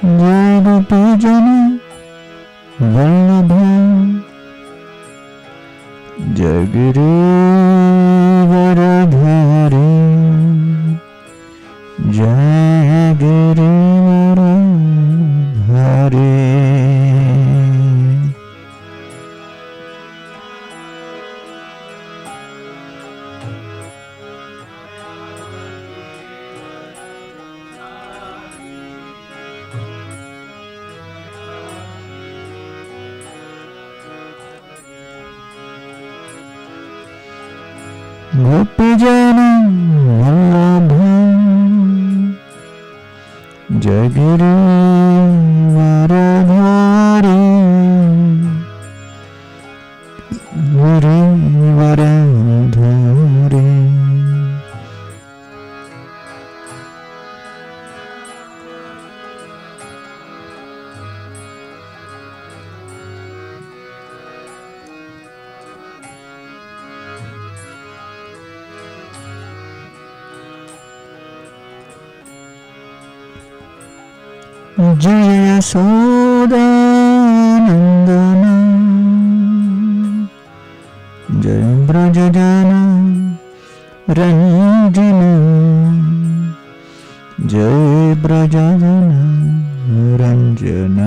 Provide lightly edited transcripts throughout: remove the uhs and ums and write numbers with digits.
जय गोपी जन वल्लभ जय गिरिवरधारी जय गिरिवरधारी। गोपीजन वल्लभ जय गिरिवरधारी गिरिवरधारी। जय यशोदानंदन जय ब्रजजन रंजन जय ब्रजजन रंजन।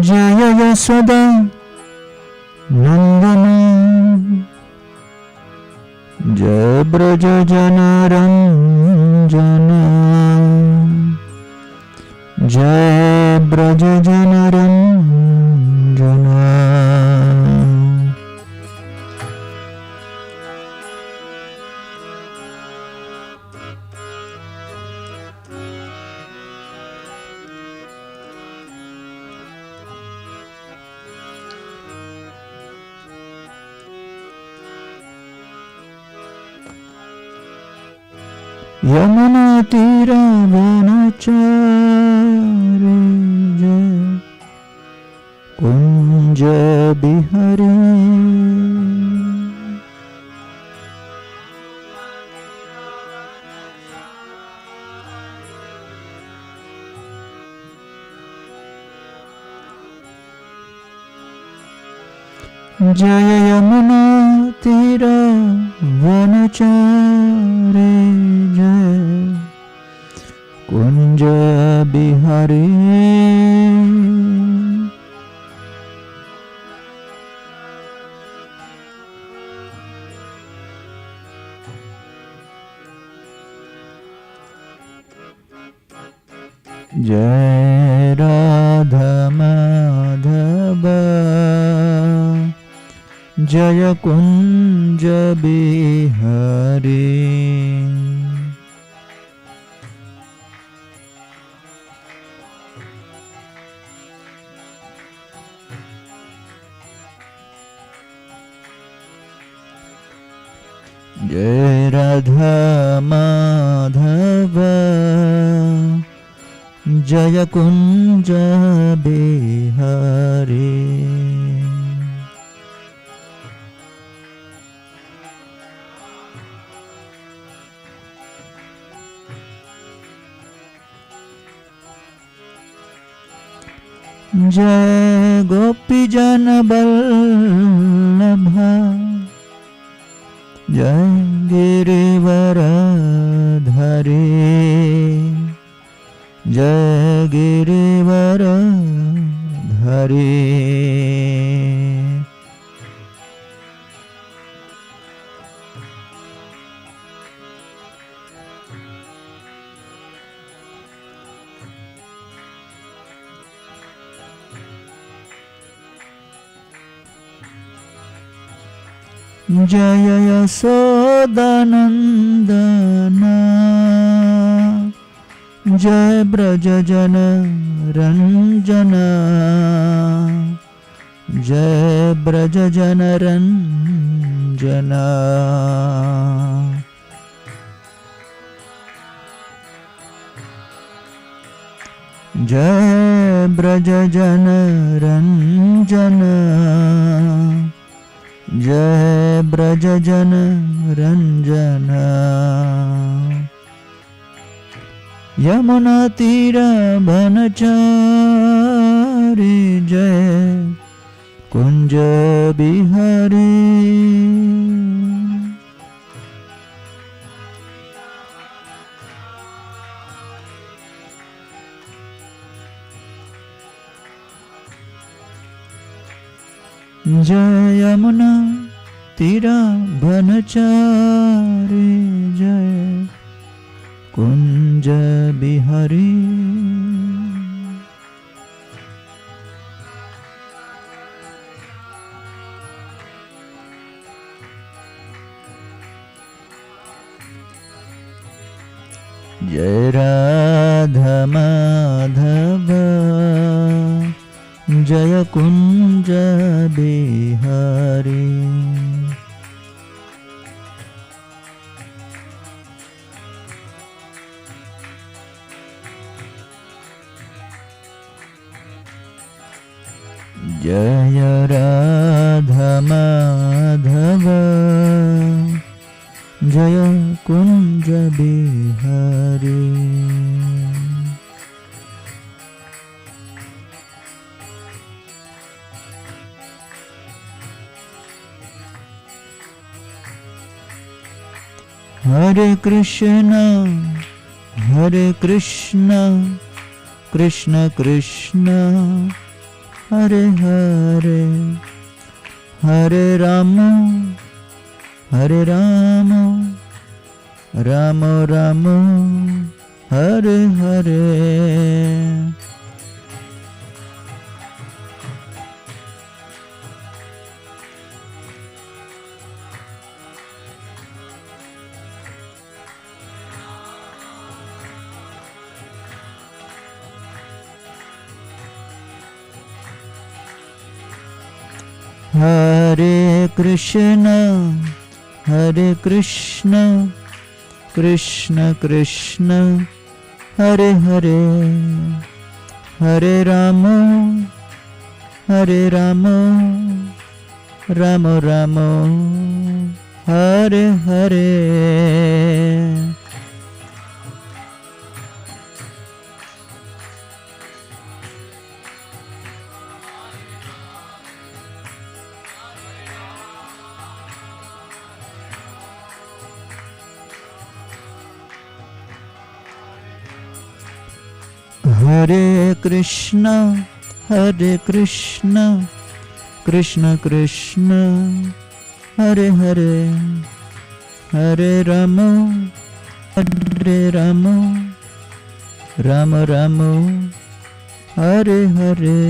जय यशोदा नंदन जय ब्रज जन रंजन जय ब्रज जन रंजन। यमुना तीरा वनचारे जय कुंज बिहारी जय यमुना तीरा वनचारे जय कुंज बिहारी। जय राधा माधव जय कुंज बिहारी। जय राधा माधव जय कुंज बिहारी। जय गोपीजन वल्लभ जय गिरिवरधारी जय गिरिवरधारी। जय यशोदानंदन जय ब्रजजन रंजन जय ब्रजजन रंजन। जय ब्रज जन रंजन, जय ब्रज जन रंजन। यमुना तीर बनचारी, जय कुंज बिहारी। जय यमुना तीरा बनचारी, जय कुंज बिहारी। जय राधा माधव, जय कुंज बिहारी। जय राधा माधव, जय कुंज बिहारी। हरे कृष्ण कृष्ण कृष्ण हरे हरे, हरे राम राम राम हरे हरे। हरे कृष्ण कृष्ण कृष्ण हरे हरे, हरे राम राम राम हरे हरे। हरे कृष्ण कृष्ण कृष्ण हरे हरे, हरे राम राम राम हरे हरे।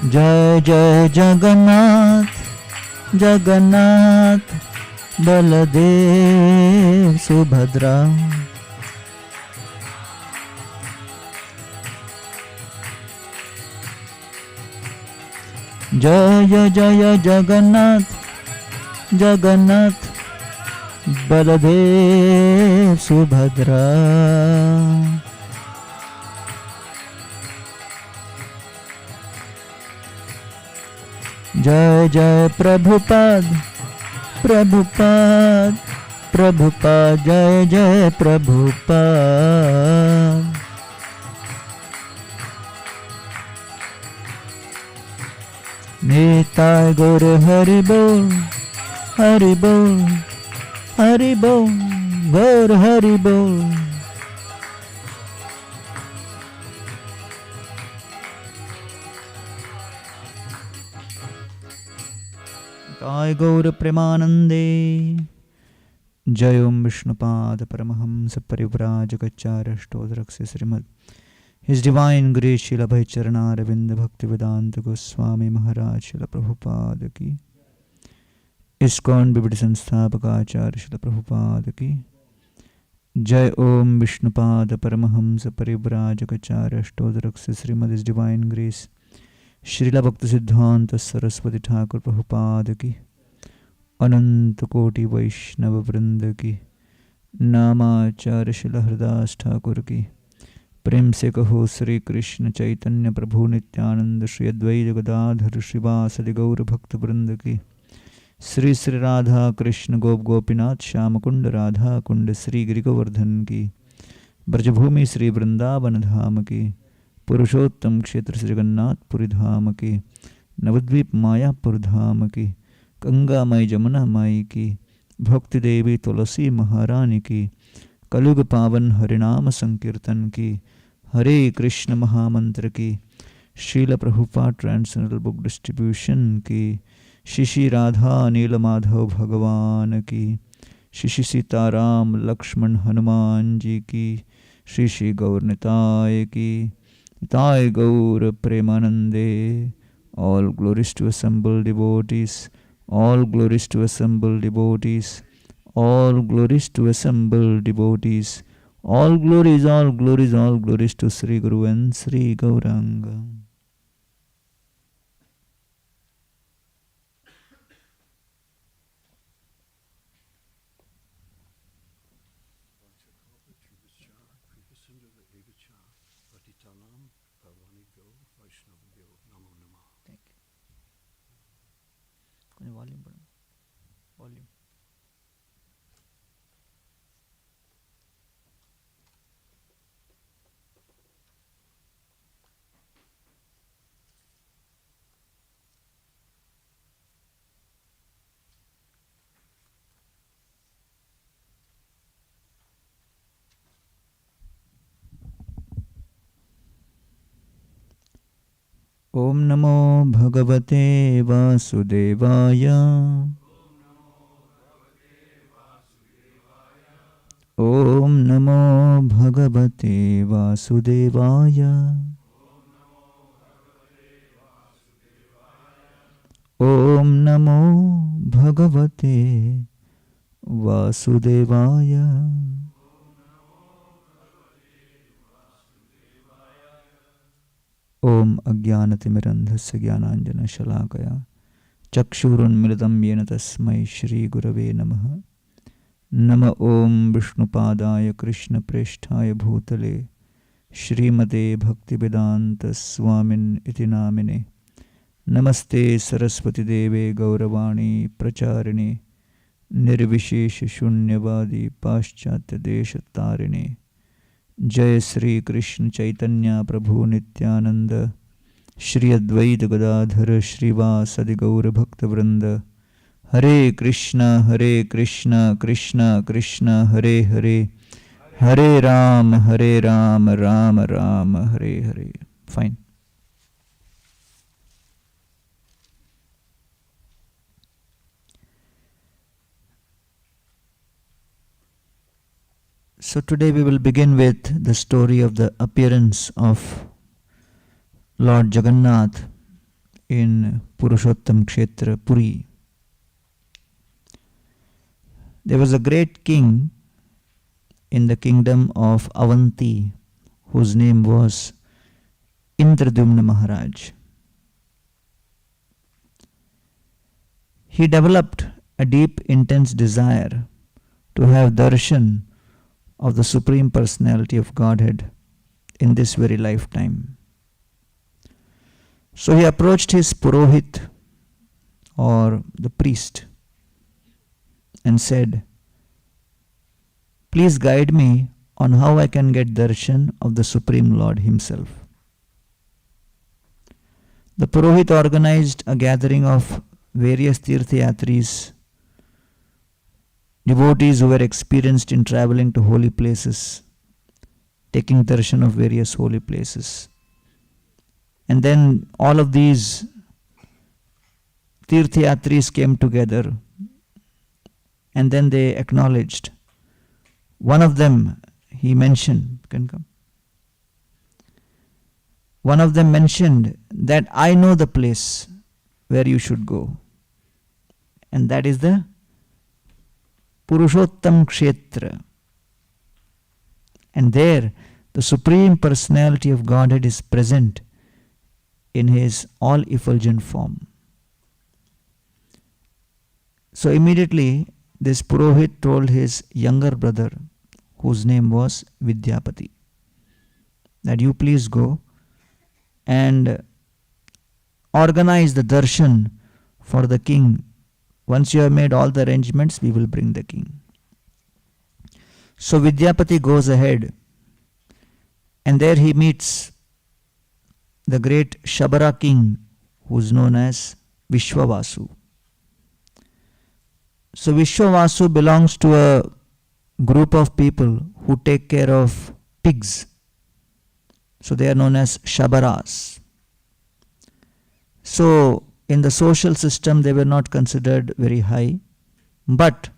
जय जय जगन्नाथ जगन्नाथ, बलदेव सुभद्रा। जय जय जगन्नाथ जगन्नाथ, बलदेव सुभद्रा। जय जय प्रभुपाद प्रभुपाद प्रभुपाद, जय जय प्रभुपाद। निताय गौर हरि बोल हरि बोल हरि बोल, गौर हरि बोल। निताय गौर प्रेमानंदे। जय ओम Vishnupad Paramhans परिव्राजकाचार्य Shrimad His Divine Grace Srila Bhai Charanara Vinda Bhakti Vedanta Goswami Maharaj Srila Prabhupada ki, ISKCON Bibidi Sansthapak Acharya Srila Prabhupada ki, Jai Om Vishnupada Paramahamsa Parivrajakacarya Ashtodraksa Srimad His Divine Grace Srila Bhakti Siddhanta Saraswati Thakur Prabhupada ki Ananta Koti Vaishnava Vrinda ki Namacharya Srila Haridas Thakur ki प्रेम से कहो श्री कृष्ण चैतन्य प्रभु नित्यानंद श्री अद्वैत गदाधर श्रीवासदि गौर भक्त वृंद की श्री श्री राधा कृष्ण गोप गोपीनाथ श्याम कुंड राधा कुंड श्री गिरि गोवर्धन की ब्रजभूमि श्री वृंदावन धाम की पुरुषोत्तम क्षेत्र श्री जगन्नाथपुरी धाम की नवद्वीप मायापुर धाम की गंगा माई जमुना माई की भक्ति देवी तुलसी महारानी की कलयुग पावन हरिनाम संकीर्तन की हरे कृष्ण महामंत्र की Srila Prabhupada translational book distribution की श्री राधा नील माधव भगवान की श्री सीताराम लक्ष्मण हनुमान जी की श्री गौर निताय की निताय गौर प्रेमानंदे all glories to assembled devotees all glories to assembled devotees all glories to assembled devotees all glories all glories to Sri Guru and Sri Gauranga. Volume volume. Om Namo Bhagavate Vasudevaya. Om Namo Bhagavate Vasudevaya. Om Namo Bhagavate Vasudevaya. Om Ajnanatimirandhasya Jnananjana Shalakaya Chakshurunmilitam Yena Tasmai Shri Gurave Namaha. Nama Om Vishnupadaya Krishna Presthaya Bhutale Shrimate Bhaktivedanta Swamin Iti Namine. Namaste Saraswati Deve Gauravani Pracharine Nirvishesha Shunyavadi Paschatya Deshatarine. जय श्री कृष्ण चैतन्य प्रभु नित्यानंद श्री अद्वैत गदाधर श्रीवासदि गौर भक्त वृंद. हरे Krishna Krishna Krishna Hare Hare Hare Ram Ram Ram Hare Hare. Fine. So today we will begin with the story of the appearance of Lord Jagannath in Purushottam Kshetra Puri. There was a great king in the kingdom of Avanti whose name was Indradyumna Maharaj. He developed a deep, intense desire to have darshan of the Supreme Personality of Godhead in this very lifetime. So he approached his Purohit or the priest and said, please guide me on how I can get darshan of the Supreme Lord Himself. The Purohit organized a gathering of various Tirthayatris, devotees who were experienced in traveling to holy places, taking darshan of various holy places. And then all of these Tirthayatris came together and then they acknowledged. One of them, he mentioned, can come. One of them mentioned that I know the place where you should go. And that is the Purushottam Kshetra. And there, the Supreme Personality of Godhead is present in his all-effulgent form. So immediately, this Purohit told his younger brother, whose name was Vidyapati, that you please go and organize the darshan for the king. Once you have made all the arrangements, we will bring the king. So Vidyapati goes ahead, and there he meets the great Shabara king, who is known as Vishwavasu. So Vishwavasu belongs to a group of people who take care of pigs. So they are known as Shabaras. So in the social system they were not considered very high, but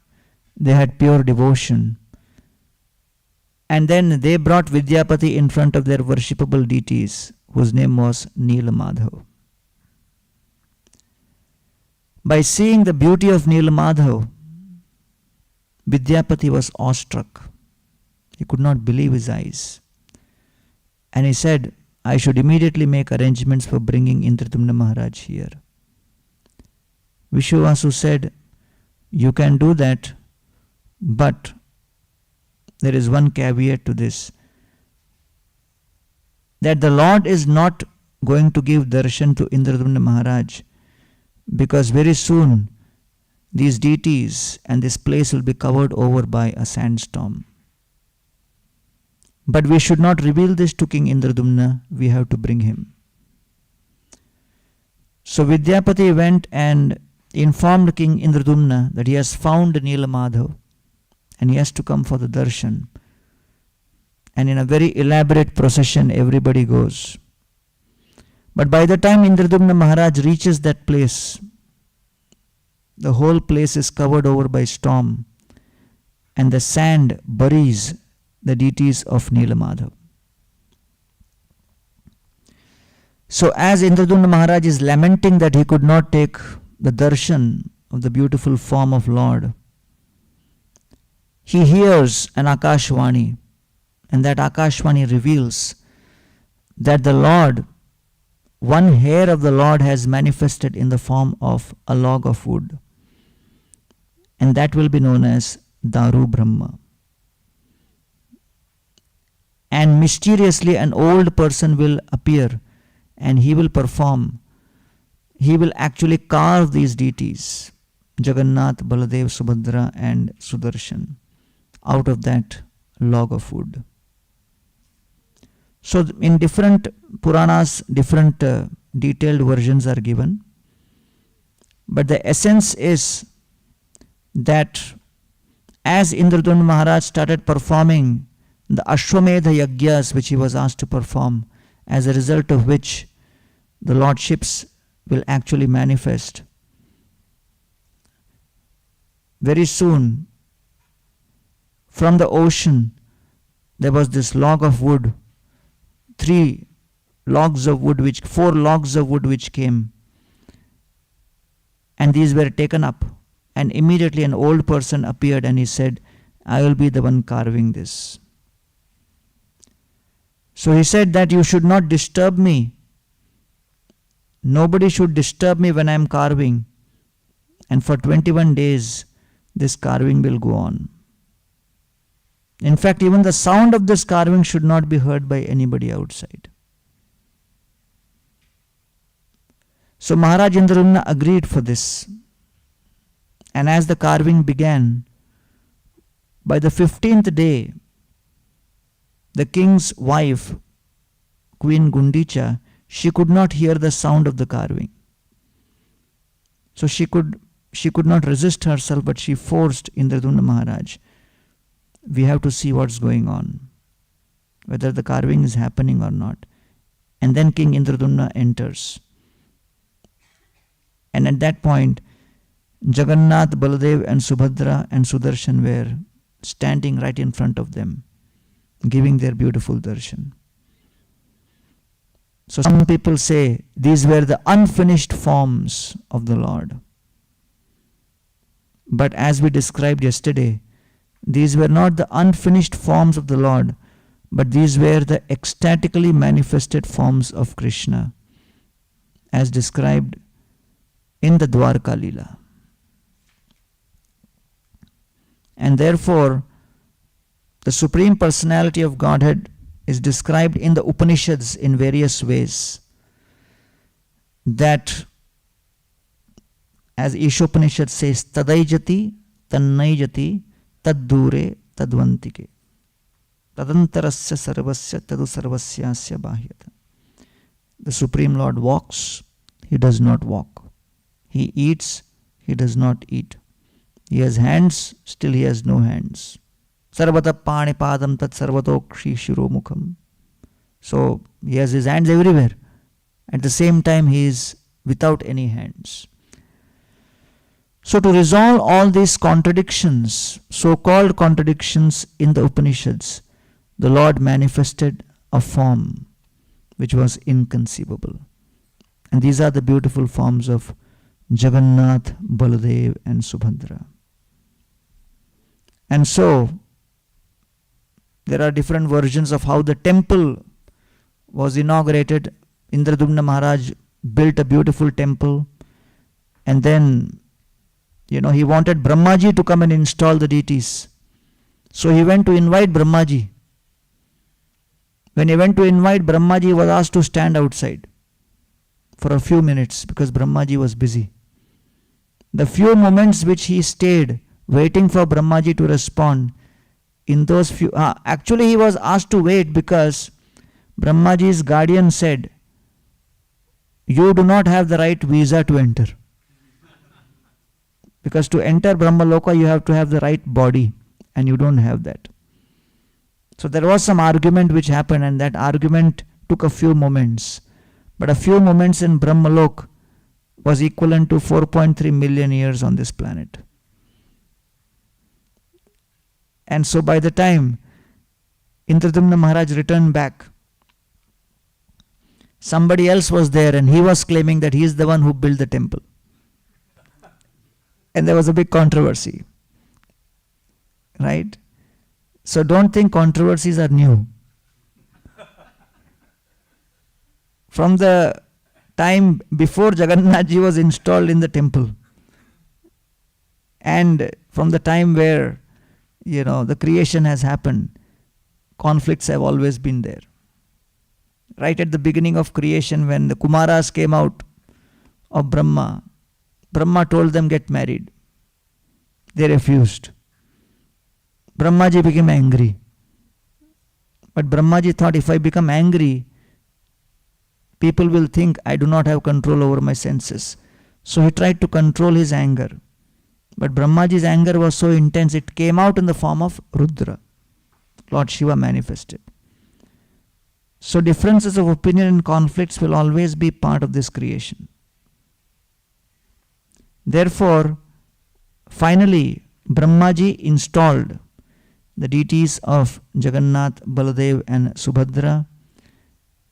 they had pure devotion. And then they brought Vidyapati in front of their worshipable deities, whose name was Neelamadhav. By seeing the beauty of Neelamadhav, Vidyapati was awestruck. He could not believe his eyes. And he said, I should immediately make arrangements for bringing Indradyumna Maharaj here. Vishwavasu said, you can do that, but there is one caveat to this, that the Lord is not going to give darshan to Indradyumna Maharaj, because very soon these deities and this place will be covered over by a sandstorm. But we should not reveal this to King Indradyumna, we have to bring him. So Vidyapati went and informed King Indradyumna that he has found Neelamadhav and he has to come for the darshan. And in a very elaborate procession everybody goes. But by the time Indradyumna Maharaj reaches that place, the whole place is covered over by storm and the sand buries the deities of Neelamadhav. So as Indradyumna Maharaj is lamenting that he could not take the darshan of the beautiful form of Lord, he hears an Akashvani, and that Akashvani reveals that the Lord, one hair of the Lord has manifested in the form of a log of wood, and that will be known as Daru Brahma. And mysteriously an old person will appear and he will perform. He will actually carve these deities, Jagannath, Baladev, Subhadra and Sudarshan, out of that log of wood. So in different Puranas, different detailed versions are given. But the essence is that as Indradyumna Maharaj started performing the Ashwamedha Yagyas which he was asked to perform, as a result of which the lordships will actually manifest, very soon from the ocean there was this log of wood, four logs of wood which came, and these were taken up, and immediately an old person appeared and he said, I will be the one carving this. So he said that you should not disturb me. Nobody should disturb me when I am carving. And for 21 days this carving will go on. In fact, even the sound of this carving should not be heard by anybody outside. So Maharaj Indradyumna agreed for this. And as the carving began, by the 15th day, the king's wife, Queen Gundicha, she could not hear the sound of the carving. So she could not resist herself, but she forced Indradyumna Maharaj. We have to see what's going on, whether the carving is happening or not. And then King Indradyumna enters. And at that point, Jagannath, Baladev and Subhadra and Sudarshan were standing right in front of them, giving their beautiful darshan. So some people say these were the unfinished forms of the Lord. But as we described yesterday, these were not the unfinished forms of the Lord, but these were the ecstatically manifested forms of Krishna as described in the Dwarka Leela. And therefore, the Supreme Personality of Godhead is described in the Upanishads in various ways. That, as Ishopanishad says, Tadaijati, Tannaijati, Taddure, Tadvantike. Tadantarasya sarvasya tadu sarvasyasya bahyata. The Supreme Lord walks, He does not walk. He eats, He does not eat. He has hands, still He has no hands. Sarvata panipadam tat sarvatokshi shiromukham. So He has His hands everywhere. At the same time, He is without any hands. So to resolve all these contradictions, so-called contradictions in the Upanishads, the Lord manifested a form which was inconceivable. And these are the beautiful forms of Jagannath, Baladev and Subhadra. And so, there are different versions of how the temple was inaugurated. Indradumna Maharaj built a beautiful temple, and then, he wanted Brahmaji to come and install the deities. So he went to invite Brahmaji. When he went to invite Brahmaji, he was asked to stand outside for a few minutes because Brahmaji was busy. The few moments which he stayed waiting for Brahmaji to respond, in those few, actually he was asked to wait because Brahmaji's guardian said, you do not have the right visa to enter. Because to enter Brahmaloka, you have to have the right body, and you don't have that. So there was some argument which happened, and that argument took a few moments. But a few moments in Brahmalok was equivalent to 4.3 million years on this planet. And so by the time Indradumna Maharaj returned back, somebody else was there and he was claiming that he is the one who built the temple. And there was a big controversy. Right? So don't think controversies are new. From the time before Jagannath Ji was installed in the temple, and from the time where, the creation has happened, conflicts have always been there. Right at the beginning of creation, when the Kumaras came out of Brahma, Brahma told them, get married. They refused. Brahmaji became angry. But Brahmaji thought, if I become angry, people will think I do not have control over my senses. So he tried to control his anger. But Brahmaji's anger was so intense, it came out in the form of Rudra. Lord Shiva manifested. So differences of opinion and conflicts will always be part of this creation. Therefore, finally, Brahmaji installed the deities of Jagannath, Baladev and Subhadra,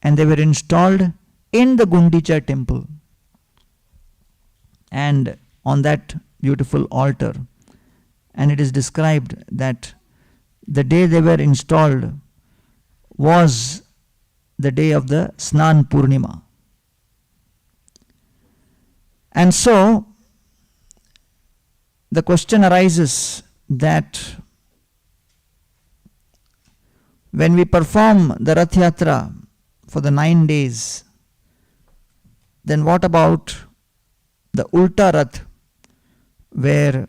and they were installed in the Gundicha temple. And on that beautiful altar, and it is described that the day they were installed was the day of the Snan Purnima. And so, the question arises that when we perform the Rath Yatra for the 9 days, then what about the Ulta Rath, where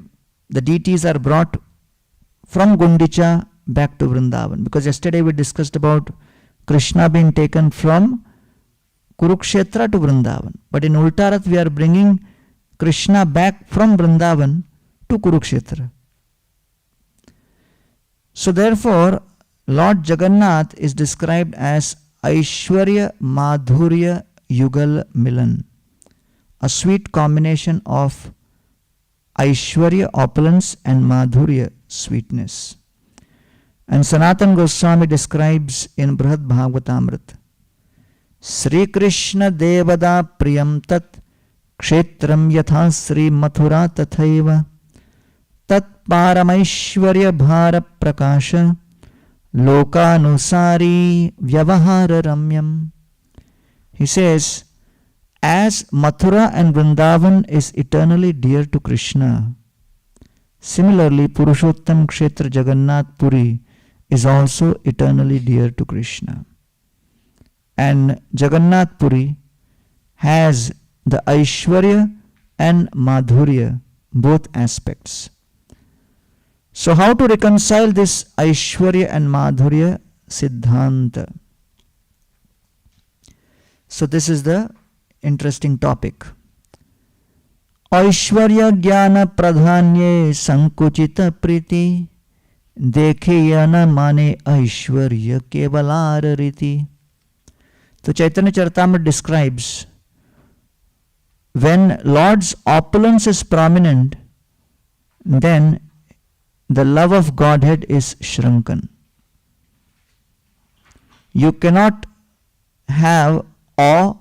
the deities are brought from Gundicha back to Vrindavan? Because yesterday we discussed about Krishna being taken from Kurukshetra to Vrindavan. But in Ulta Rath we are bringing Krishna back from Vrindavan to Kurukshetra. So therefore, Lord Jagannath is described as Aishwarya Madhurya Yugal Milan, a sweet combination of Aishwarya opulence and Madhurya sweetness. And Sanatana Goswami describes in Brihad Bhagavatamrita, Sri Krishna Devada Priyam Tat Kshetram Yatha Sri Mathura Tathaiva Tat Paramaishwarya Bhara Prakasha lokanusari vyavahara ramyam. He says, as Mathura and Vrindavan is eternally dear to Krishna, similarly Purushottam Kshetra Jagannath Puri is also eternally dear to Krishna. And Jagannath Puri has the Aishwarya and Madhurya, both aspects. So how to reconcile this Aishwarya and Madhurya Siddhanta? So this is the interesting topic. Aishwarya Jnana Pradhanye Sankuchita Priti Dekheyana Mane Aishwarya Kevalar Riti. So Chaitanya Charitamrita describes, when Lord's opulence is prominent, then the love of Godhead is shrunken. You cannot have awe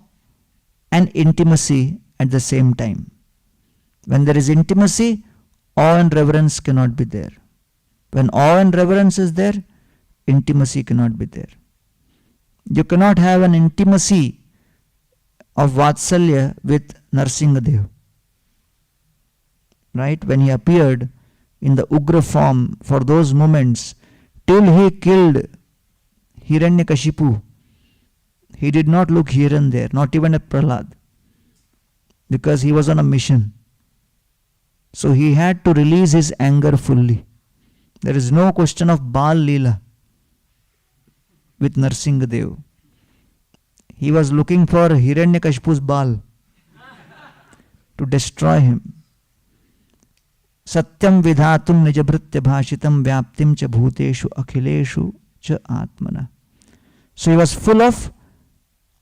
and intimacy at the same time. When there is intimacy, awe and reverence cannot be there. When awe and reverence is there, intimacy cannot be there. You cannot have an intimacy of Vatsalya with Narsingadev. Right? When he appeared in the Ugra form for those moments, till he killed Hiranyakashipu, he did not look here and there, not even at Prahlad, because he was on a mission. So he had to release his anger fully. There is no question of Bal Leela with Narsingadev. He was looking for Hiranyakashipu's Bal to destroy him. Satyam vidhatum nijabhritya bhashitam vyaptim cha bhuteshu akhileshu cha atmana. So he was full of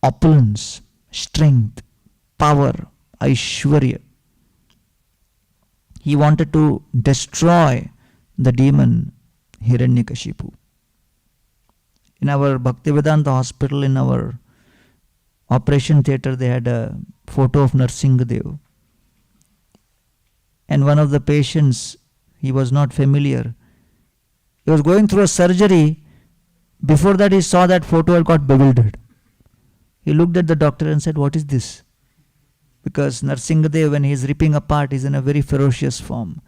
opulence, strength, power, Aishwarya. He wanted to destroy the demon Hiranyakashipu. In our Bhaktivedanta hospital, in our operation theatre, they had a photo of Narsingadev. And one of the patients, he was not familiar. He was going through a surgery. Before that, he saw that photo and got bewildered. He looked at the doctor and said, "What is this?" Because Narsingadev, when he is ripping apart, is in a very ferocious form.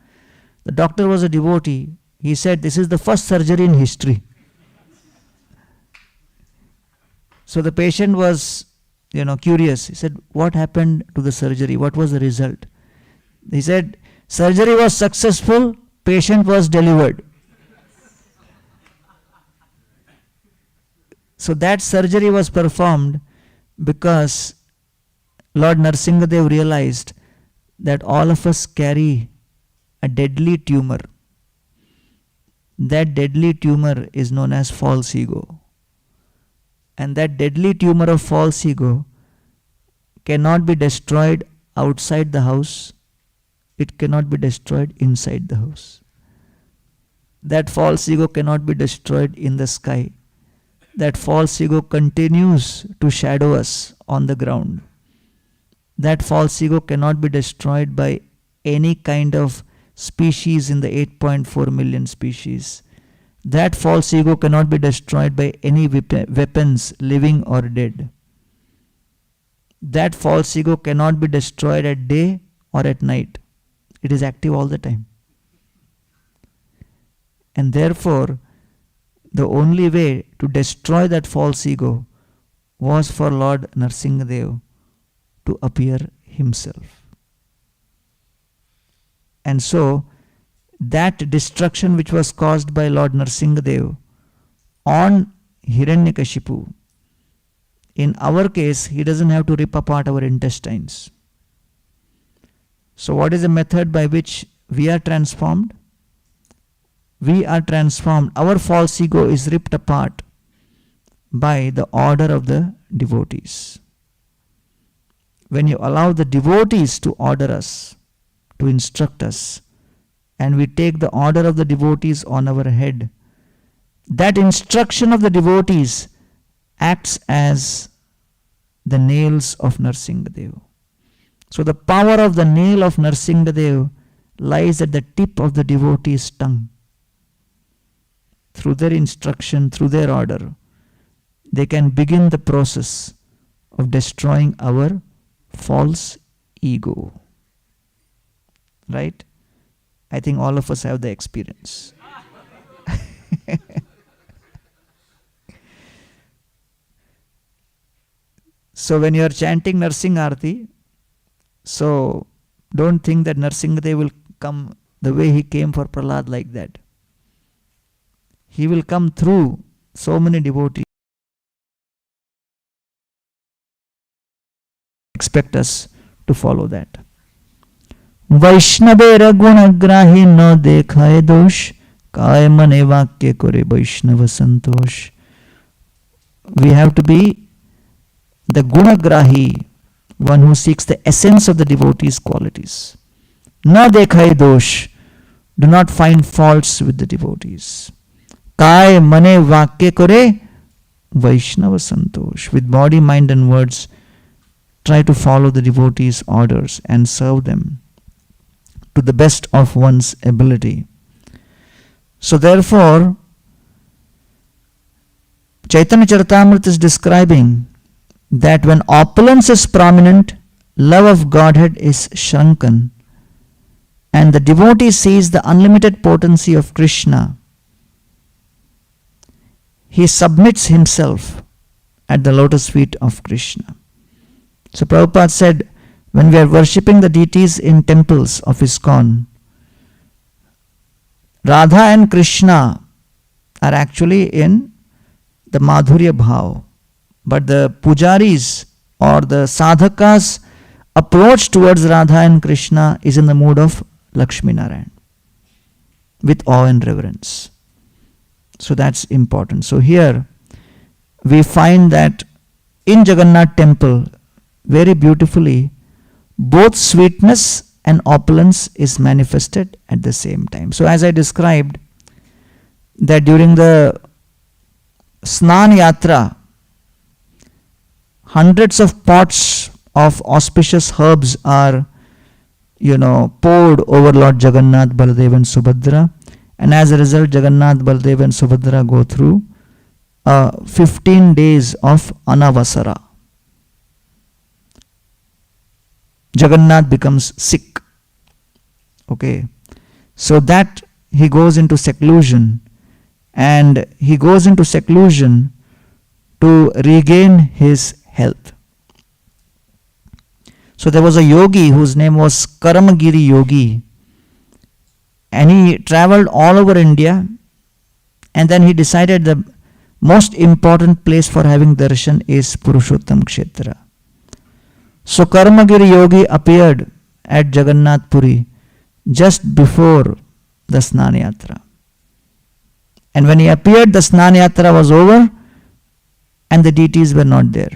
The doctor was a devotee. He said, "This is the first surgery in history." So the patient was, curious. He said, "What happened to the surgery? What was the result?" He said, "Surgery was successful, patient was delivered." So that surgery was performed because Lord Narsingadev realized that all of us carry a deadly tumor. That deadly tumor is known as false ego. And that deadly tumor of false ego cannot be destroyed outside the house. It cannot be destroyed inside the house. That false ego cannot be destroyed in the sky. That false ego continues to shadow us on the ground. That false ego cannot be destroyed by any kind of species in the 8.4 million species. That false ego cannot be destroyed by any weapons, living or dead. That false ego cannot be destroyed at day or at night. It is active all the time. And therefore, the only way to destroy that false ego was for Lord Narsingadev to appear himself. And so, that destruction which was caused by Lord Narsingadev on Hiranyakashipu, in our case, he doesn't have to rip apart our intestines. So what is the method by which we are transformed? We are transformed. Our false ego is ripped apart by the order of the devotees. When you allow the devotees to order us, to instruct us, and we take the order of the devotees on our head, that instruction of the devotees acts as the nails of Narsingadev. So the power of the nail of Narsingadev lies at the tip of the devotee's tongue. through their instruction, through their order, they can begin the process of destroying our false ego. Right? I think all of us have the experience. So when you are chanting Narsingh Arati, so don't think that Narsinghadev will come the way he came for Prahlad like that. He will come through so many devotees. Expect us to follow that. Vaishnave ragunagrahi no dekhaye dosh, kaya mane vakya kore Vaishnava santosh. We have to be the gunagrahi, one who seeks the essence of the devotee's qualities. Na dekhaye dosh, do not find faults with the devotees. Kaya mane vakya kore Vaishnava santosh. With body, mind and words, try to follow the devotees' orders and serve them to the best of one's ability. So therefore, Chaitanya Charitamrita is describing that when opulence is prominent, love of Godhead is shrunken, and the devotee sees the unlimited potency of Krishna, he submits himself at the lotus feet of Krishna. So Prabhupada said, when we are worshipping the deities in temples of ISKCON, Radha and Krishna are actually in the Madhurya Bhav. But the pujaris or the sadhakas approach towards Radha and Krishna is in the mood of Lakshmi Narayan, with awe and reverence. So that's important. So here we find that in Jagannath temple, very beautifully, both sweetness and opulence is manifested at the same time. So as I described, that during the Snan Yatra, hundreds of pots of auspicious herbs are, poured over Lord Jagannath, Baladev and Subhadra. And as a result, Jagannath, Baladev and Subhadra go through 15 days of Anavasara. Jagannath becomes sick. Okay. So that he goes into seclusion. And he goes into seclusion to regain his health. So there was a yogi whose name was Karamagiri Yogi, and he traveled all over India, and then he decided the most important place for having darshan is Purushottam Kshetra. So Karamagiri Yogi appeared at Jagannath Puri just before the Snan Yatra. And when he appeared, the Snan Yatra was over and the deities were not there.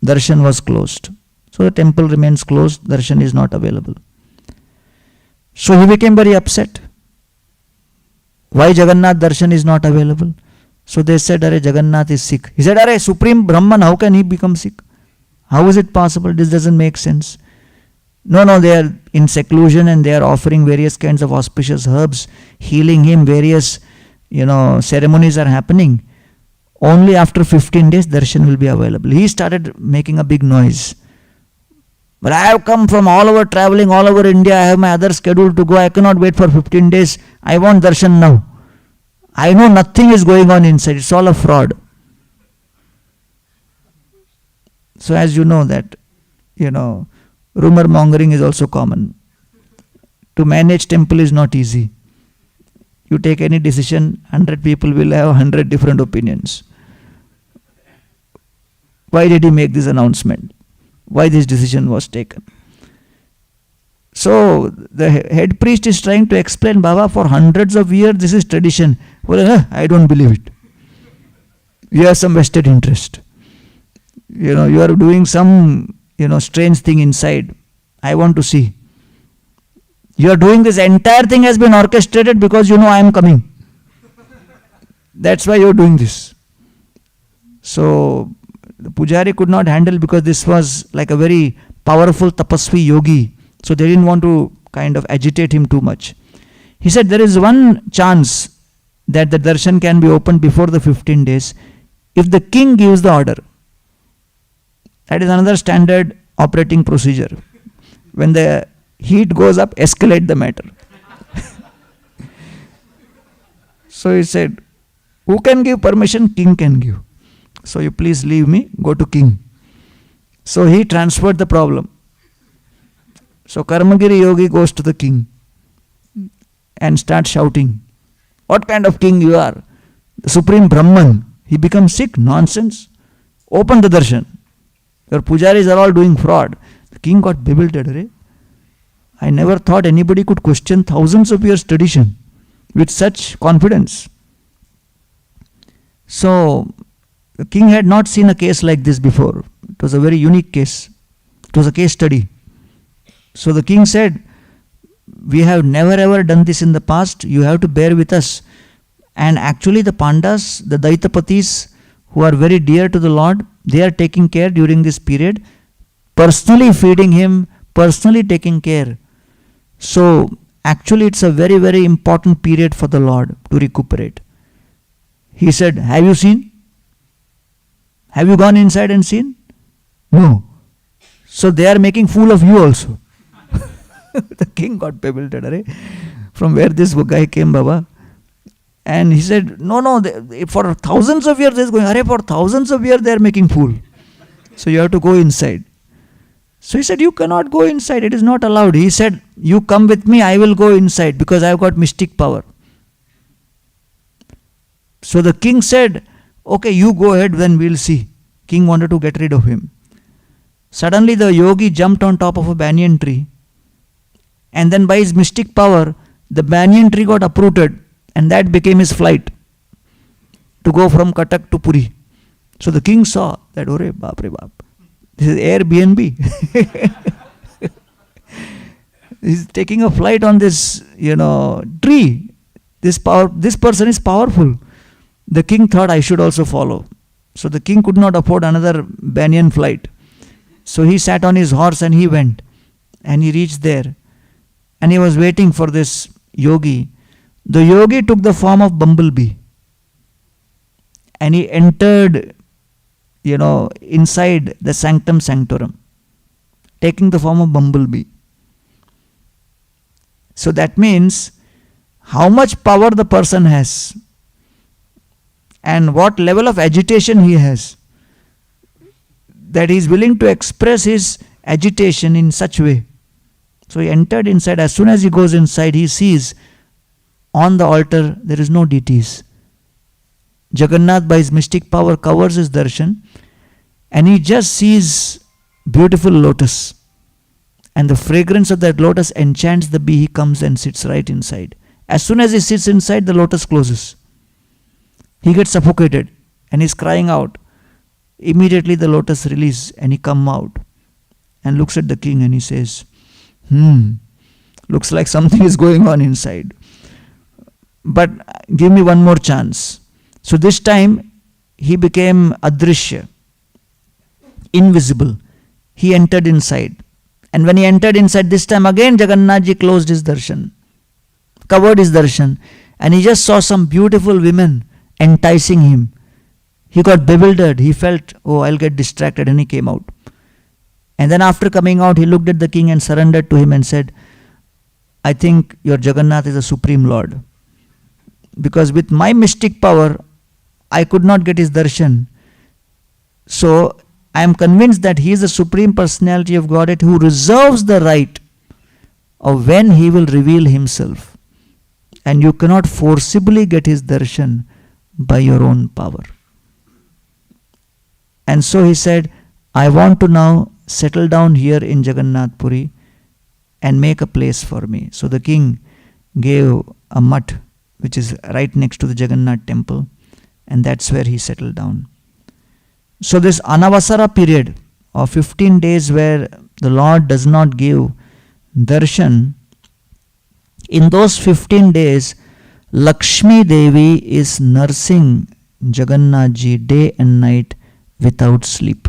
Darshan was closed. So the temple remains closed, darshan is not available. So he became very upset. Why Jagannath darshan is not available? So they said, Arey, Jagannath is sick. He said, Arey, Supreme Brahman, how can he become sick? How is it possible? This doesn't make sense. No, they are in seclusion and they are offering various kinds of auspicious herbs, healing him, various, ceremonies are happening. Only after 15 days, darshan will be available. He started making a big noise. But I have come from all over, traveling all over India. I have my other schedule to go. I cannot wait for 15 days. I want darshan now. I know nothing is going on inside. It's all a fraud. So as you know that, rumor mongering is also common. To manage temple is not easy. You take any decision, 100 people will have 100 different opinions. Why did he make this announcement? Why this decision was taken? So the head priest is trying to explain, Baba, for hundreds of years this is tradition. Well, I don't believe it. You have some vested interest. You are doing some, strange thing inside. I want to see. You are doing this entire thing has been orchestrated because I am coming. That's why you are doing this. So the pujari could not handle, because this was like a very powerful tapasvi yogi. So they didn't want to kind of agitate him too much. He said, there is one chance that the darshan can be opened before the 15 days if the king gives the order. That is another standard operating procedure. When the heat goes up, escalate the matter. So he said, who can give permission? King can give. So you please leave me, go to king. So he transferred the problem. So Karmagiri yogi goes to the king and starts shouting, what kind of king you are? The supreme Brahman. He becomes sick. Nonsense. Open the darshan. Your pujaris are all doing fraud. The king got bewildered. Right? I never thought anybody could question thousands of years tradition with such confidence. So the king had not seen a case like this before. It was a very unique case. It was a case study. So the king said, we have never ever done this in the past. You have to bear with us. And actually the Pandas, the Daitapatis, who are very dear to the Lord, they are taking care during this period, personally feeding him, personally taking care. So actually it's a very, very important period for the Lord to recuperate. He said, have you seen? Have you gone inside and seen? No. So they are making fool of you also. The king got bewildered. Right? From where this guy came, Baba? And he said, no, for thousands of years, for thousands of years they are making fool. So you have to go inside. So he said, you cannot go inside. It is not allowed. He said, you come with me, I will go inside because I have got mystic power. So the king said, okay, you go ahead, then we'll see. King wanted to get rid of him. Suddenly the yogi jumped on top of a banyan tree. And then by his mystic power, the banyan tree got uprooted. And that became his flight to go from Cuttack to Puri. So the king saw that, Ore baap re baap, this is Airbnb. He's taking a flight on this, tree. This person is powerful. The king thought, I should also follow. So the king could not afford another banyan flight. So he sat on his horse and he went. And he reached there. And he was waiting for this yogi. The yogi took the form of bumblebee and he entered, inside the sanctum sanctorum, taking the form of bumblebee. So that means how much power the person has and what level of agitation he has, that he is willing to express his agitation in such way. So he entered inside. As soon as he goes inside, he sees on the altar there is no deities. Jagannath by his mystic power covers his darshan and he just sees beautiful lotus. And the fragrance of that lotus enchants the bee. He comes and sits right inside. As soon as he sits inside, the lotus closes. He gets suffocated and he's crying out. Immediately the lotus releases and he comes out and looks at the king and he says, looks like something is going on inside. But give me one more chance. So this time he became adrishya, invisible. He entered inside. And when he entered inside this time again, Jagannathji closed his darshan, covered his darshan, and he just saw some beautiful women enticing him. He got bewildered. He felt, I'll get distracted, and he came out. And then after coming out, he looked at the king and surrendered to him and said, I think your Jagannath is a supreme lord. Because with my mystic power, I could not get his darshan. So I am convinced that he is the supreme personality of Godhead who reserves the right of when he will reveal himself. And you cannot forcibly get his darshan by your own power. And so he said, I want to now settle down here in Jagannath Puri and make a place for me. So the king gave a mutt which is right next to the Jagannath temple, and that's where he settled down. So this Anavasara period of 15 days where the Lord does not give darshan, in those 15 days, Lakshmi Devi is nursing Jagannathji day and night without sleep.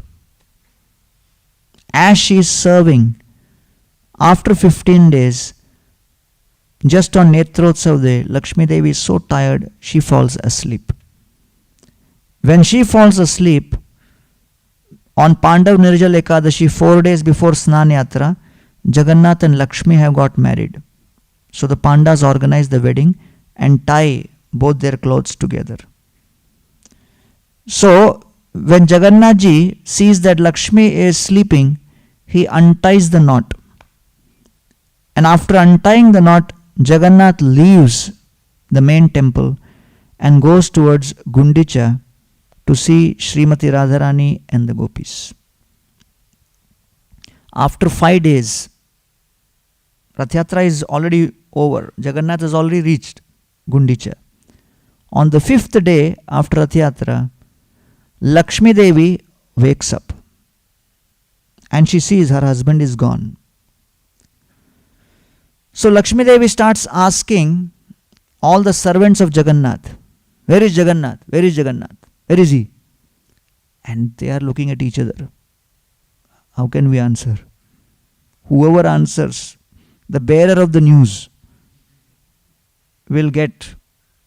As she is serving, after 15 days, just on Netrotsav day, Lakshmi Devi is so tired, she falls asleep. When she falls asleep, on Pandav Nirjal Ekadashi, 4 days before Snan Yatra, Jagannath and Lakshmi have got married. So the Pandas organize the wedding and tie both their clothes together. So when Jagannath ji sees that Lakshmi is sleeping, he unties the knot. And after untying the knot, Jagannath leaves the main temple and goes towards Gundicha to see Srimati Radharani and the gopis. After 5 days, Rath Yatra is already over. Jagannath has already reached Gundicha. On the 5th day after Rath Yatra, Lakshmi Devi wakes up and she sees her husband is gone. So Lakshmi Devi starts asking all the servants of Jagannath, where is Jagannath? Where is Jagannath? Where is he? And they are looking at each other. How can we answer? Whoever answers, the bearer of the news, will get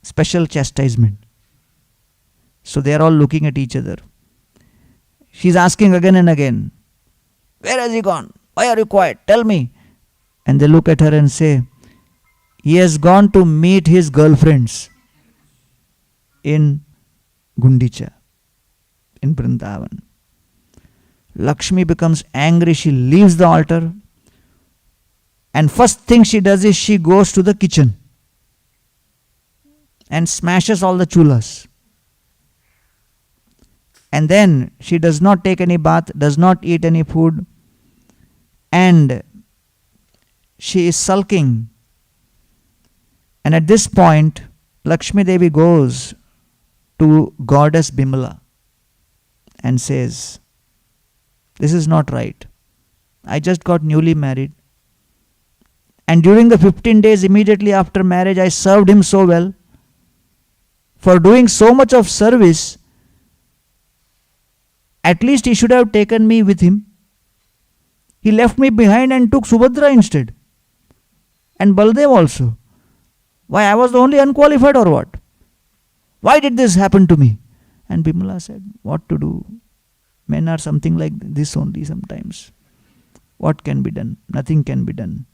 special chastisement. So they are all looking at each other. She's asking again and again, where has he gone? Why are you quiet? Tell me. And they look at her and say, he has gone to meet his girlfriends in Gundicha, in Vrindavan. Lakshmi becomes angry. She leaves the altar. And first thing she does is she goes to the kitchen and smashes all the chulas. And then she does not take any bath, does not eat any food, and she is sulking. And at this point, Lakshmi Devi goes to goddess Bimala and says, this is not right. I just got newly married. And during the 15 days immediately after marriage, I served him so well. For doing so much of service, at least he should have taken me with him. He left me behind and took Subhadra instead. And Baldev also. Why, I was the only unqualified or what? Why did this happen to me? And Bimala said, what to do? Men are something like this only sometimes. What can be done? Nothing can be done.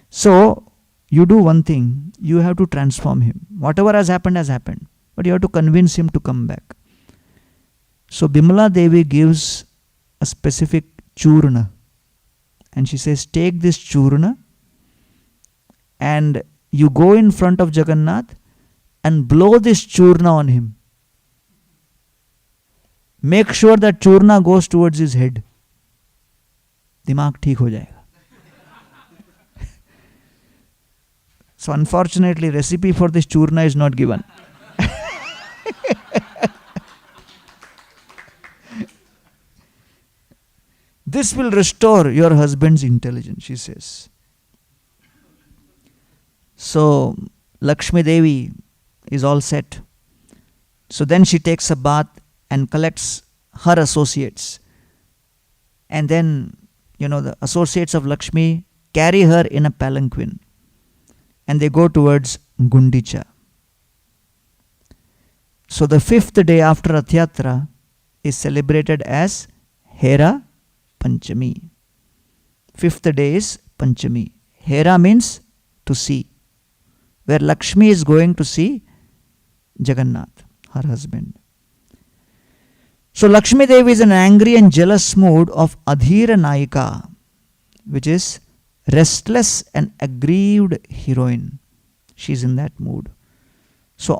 So, you do one thing, you have to transform him. Whatever has happened, but you have to convince him to come back. So Bimala Devi gives a specific churna. And she says, take this churna and you go in front of Jagannath and blow this churna on him. Make sure that churna goes towards his head. Dimag theek ho jayega. So unfortunately, recipe for this churna is not given. This will restore your husband's intelligence, she says. So Lakshmi Devi is all set. So then she takes a bath and collects her associates. And then, the associates of Lakshmi carry her in a palanquin. And they go towards Gundicha. So the 5th day after Rath Yatra is celebrated as Hera Panchami. 5th day is Panchami. Hera means to see. Where Lakshmi is going to see Jagannath, her husband. So Lakshmi Devi is in an angry and jealous mood of Adhira Naika, which is restless and aggrieved heroine. She's in that mood. So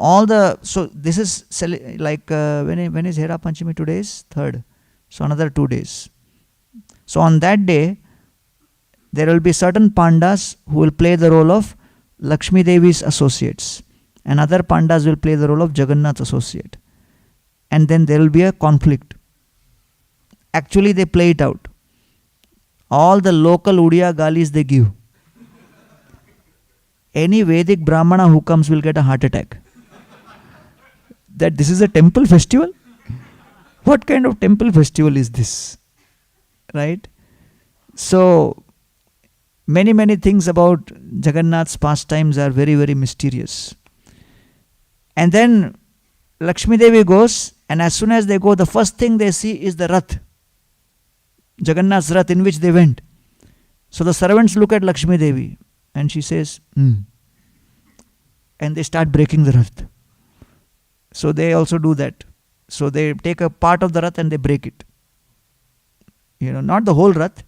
this is like when is Hera Panchami? Today is 3rd. So another 2 days. So on that day, there will be certain pandas who will play the role of Lakshmi Devi's associates, and other pandas will play the role of Jagannath's associate. And then there will be a conflict. Actually, they play it out. All the local Udiya galis they give. Any Vedic Brahmana who comes will get a heart attack. That this is a temple festival? What kind of temple festival is this? Right? So, many things about Jagannath's pastimes are very, very mysterious. And then Lakshmi Devi goes, and as soon as they go, the first thing they see is the Rath, Jagannath's Rath in which they went. So the servants look at Lakshmi Devi and she says, And they start breaking the Rath. So they also do that. So they take a part of the Rath and they break it. Not the whole Rath,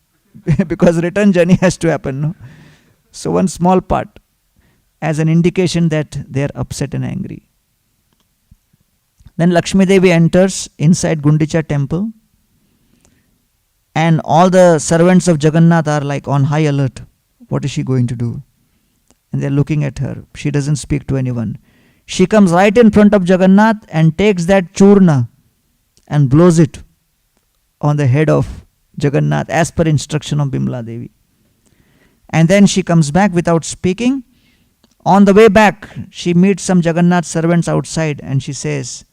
because return journey has to happen. No? So one small part as an indication that they are upset and angry. Then Lakshmi Devi enters inside Gundicha temple, and all the servants of Jagannath are like on high alert. What is she going to do? And they're looking at her. She doesn't speak to anyone. She comes right in front of Jagannath and takes that churna and blows it on the head of Jagannath as per instruction of Bimla Devi. And then she comes back without speaking. On the way back, she meets some Jagannath servants outside and she says,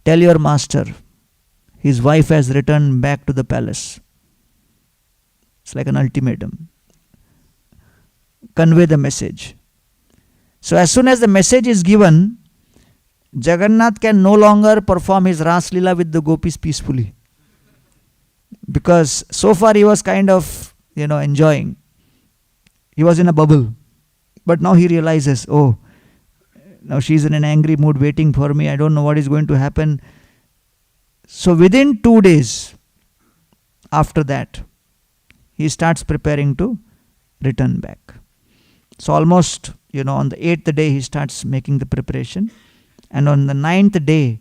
"Tell your master, his wife has returned back to the palace." It's like an ultimatum. Convey the message. So as soon as the message is given, Jagannath can no longer perform his Ras Leela with the gopis peacefully. Because so far he was kind of, enjoying. He was in a bubble. But now he realizes, now she's in an angry mood waiting for me. I don't know what is going to happen. So within 2 days after that, he starts preparing to return back. So almost, on the 8th day, he starts making the preparation. And on the 9th day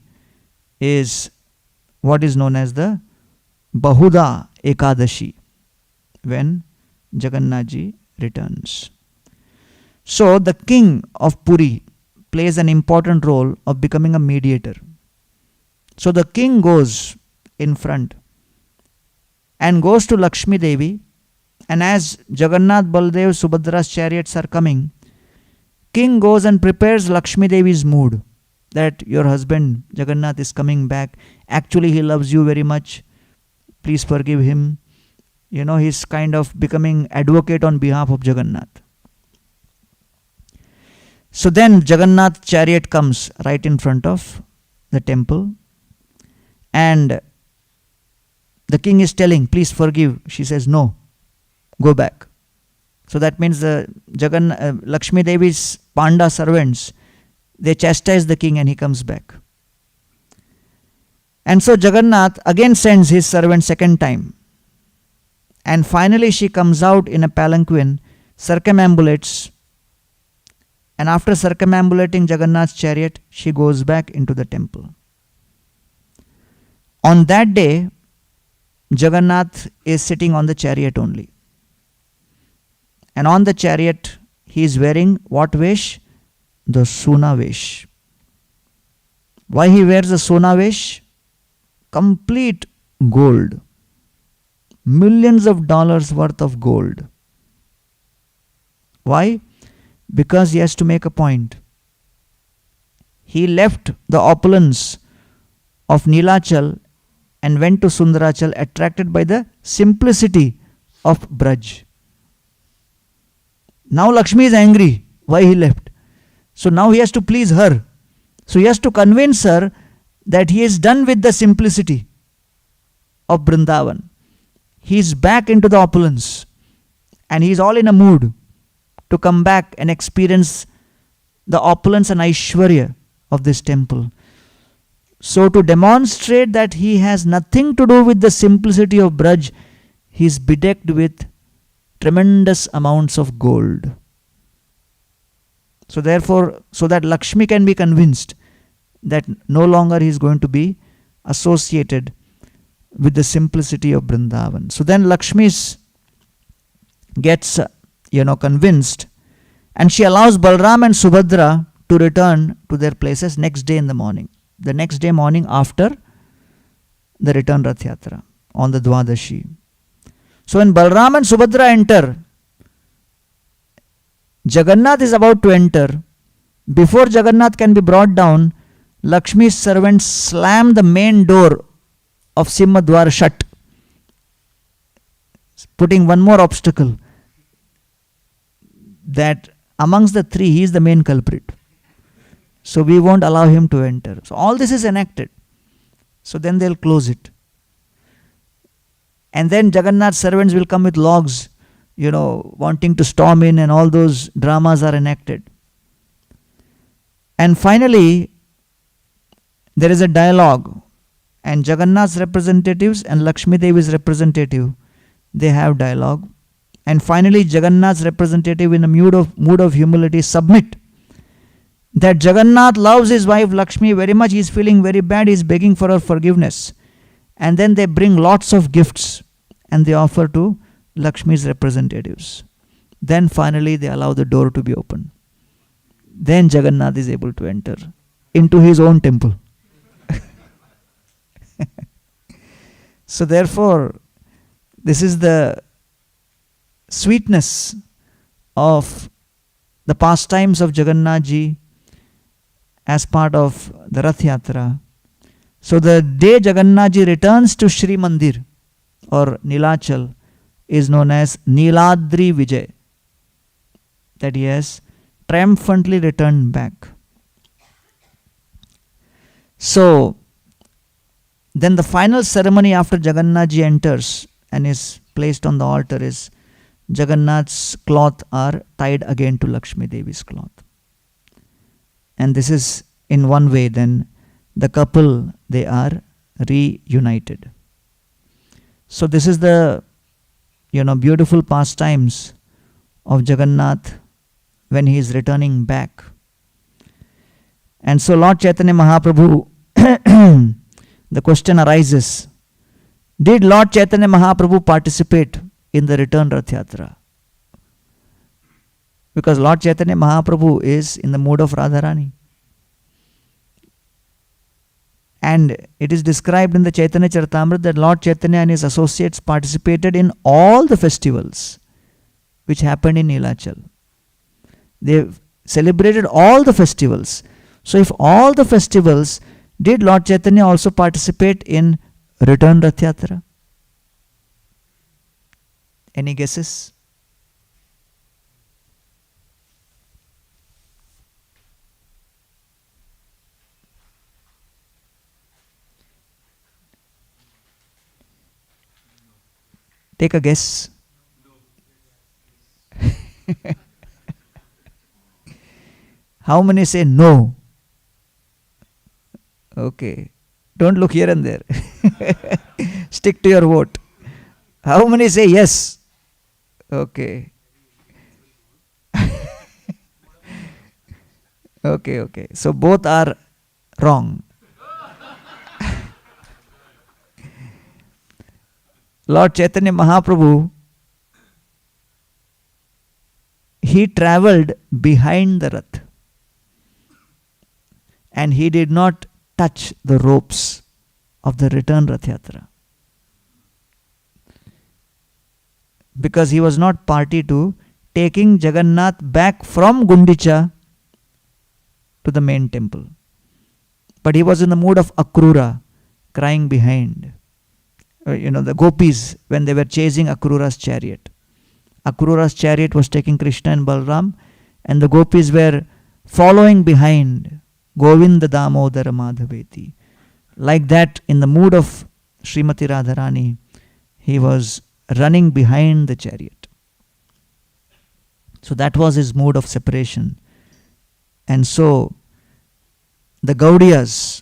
is what is known as the Bahuda Ekadashi, when Jagannathji returns. So the king of Puri plays an important role of becoming a mediator. So the king goes in front and goes to Lakshmi Devi, and as Jagannath, Baldev, Subhadra's chariots are coming, king goes and prepares Lakshmi Devi's mood that your husband Jagannath is coming back. Actually, he loves you very much. Please forgive him. He's kind of becoming advocate on behalf of Jagannath. So then Jagannath chariot comes right in front of the temple, and the king is telling, "Please forgive." She says, "No, go back." So that means the Lakshmi Devi's Panda servants, they chastise the king and he comes back. And so Jagannath again sends his servant second time. And finally she comes out in a palanquin, circumambulates, and after circumambulating Jagannath's chariot, she goes back into the temple. On that day, Jagannath is sitting on the chariot only. And on the chariot, he is wearing what vesh? The Sona vesh. Why he wears the Sona vesh? Complete gold. Millions of dollars worth of gold. Why? Because he has to make a point. He left the opulence of Nilachal and went to Sundarachal, attracted by the simplicity of Braj. Now Lakshmi is angry. Why he left? So now he has to please her. So he has to convince her that he is done with the simplicity of Vrindavan. He is back into the opulence. And he is all in a mood to come back and experience the opulence and Aishwarya of this temple. So to demonstrate that he has nothing to do with the simplicity of Braj, he is bedecked with tremendous amounts of gold. So therefore, so that Lakshmi can be convinced that no longer he is going to be associated with the simplicity of Vrindavan. So then Lakshmi gets, convinced, and she allows Balram and Subhadra to return to their places next day in the morning. The next day morning after the return Rath Yatra on the Dwadashi. So when Balram and Subhadra enter, Jagannath is about to enter. Before Jagannath can be brought down, Lakshmi's servants slam the main door of Simhadwar shut, putting one more obstacle. that amongst the three, he is the main culprit. So we won't allow him to enter. So all this is enacted. So then they'll close it. And then Jagannath's servants will come with logs, wanting to storm in, and all those dramas are enacted. And finally, there is a dialogue, and Jagannath's representatives and Lakshmi Devi's representative, they have dialogue. And finally, Jagannath's representative, in a mood of humility, submit that Jagannath loves his wife Lakshmi very much. He is feeling very bad. He is begging for her forgiveness. And then they bring lots of gifts and they offer to Lakshmi's representatives. Then finally they allow the door to be opened. Then Jagannath is able to enter into his own temple. So therefore, this is the sweetness of the pastimes of Jagannath ji as part of the Rath Yatra. So the day Jagannath ji returns to Sri Mandir or Nilachal is known as Niladri Vijay, that he has triumphantly returned back. So then the final ceremony after Jagannath ji enters and is placed on the altar is Jagannath's cloth are tied again to Lakshmi Devi's cloth. And this is in one way then the couple, they are reunited. So this is the beautiful pastimes of Jagannath when he is returning back. And so Lord Chaitanya Mahaprabhu, the question arises, did Lord Chaitanya Mahaprabhu participate in the return Rath Yatra? Because Lord Chaitanya Mahaprabhu is in the mood of Radharani. And it is described in the Chaitanya Charitamrita that Lord Chaitanya and his associates participated in all the festivals which happened in Nilachal. They celebrated all the festivals. So if all the festivals, did Lord Chaitanya also participate in return Rath Yatra? Any guesses? Take a guess. How many say no? Okay. Don't look here and there. Stick to your vote. How many say yes? Okay. Okay. So both are wrong. Lord Chaitanya Mahaprabhu, he travelled behind the Rath and he did not touch the ropes of the return Rath Yatra because he was not party to taking Jagannath back from Gundicha to the main temple. But he was in the mood of Akrura, crying behind. The gopis, when they were chasing Akrura's chariot. Akrura's chariot was taking Krishna and Balram, and the gopis were following behind Govinda Damodara Madhaveti. Like that, in the mood of Srimati Radharani, he was running behind the chariot. So that was his mood of separation. And so, the Gaudiyas,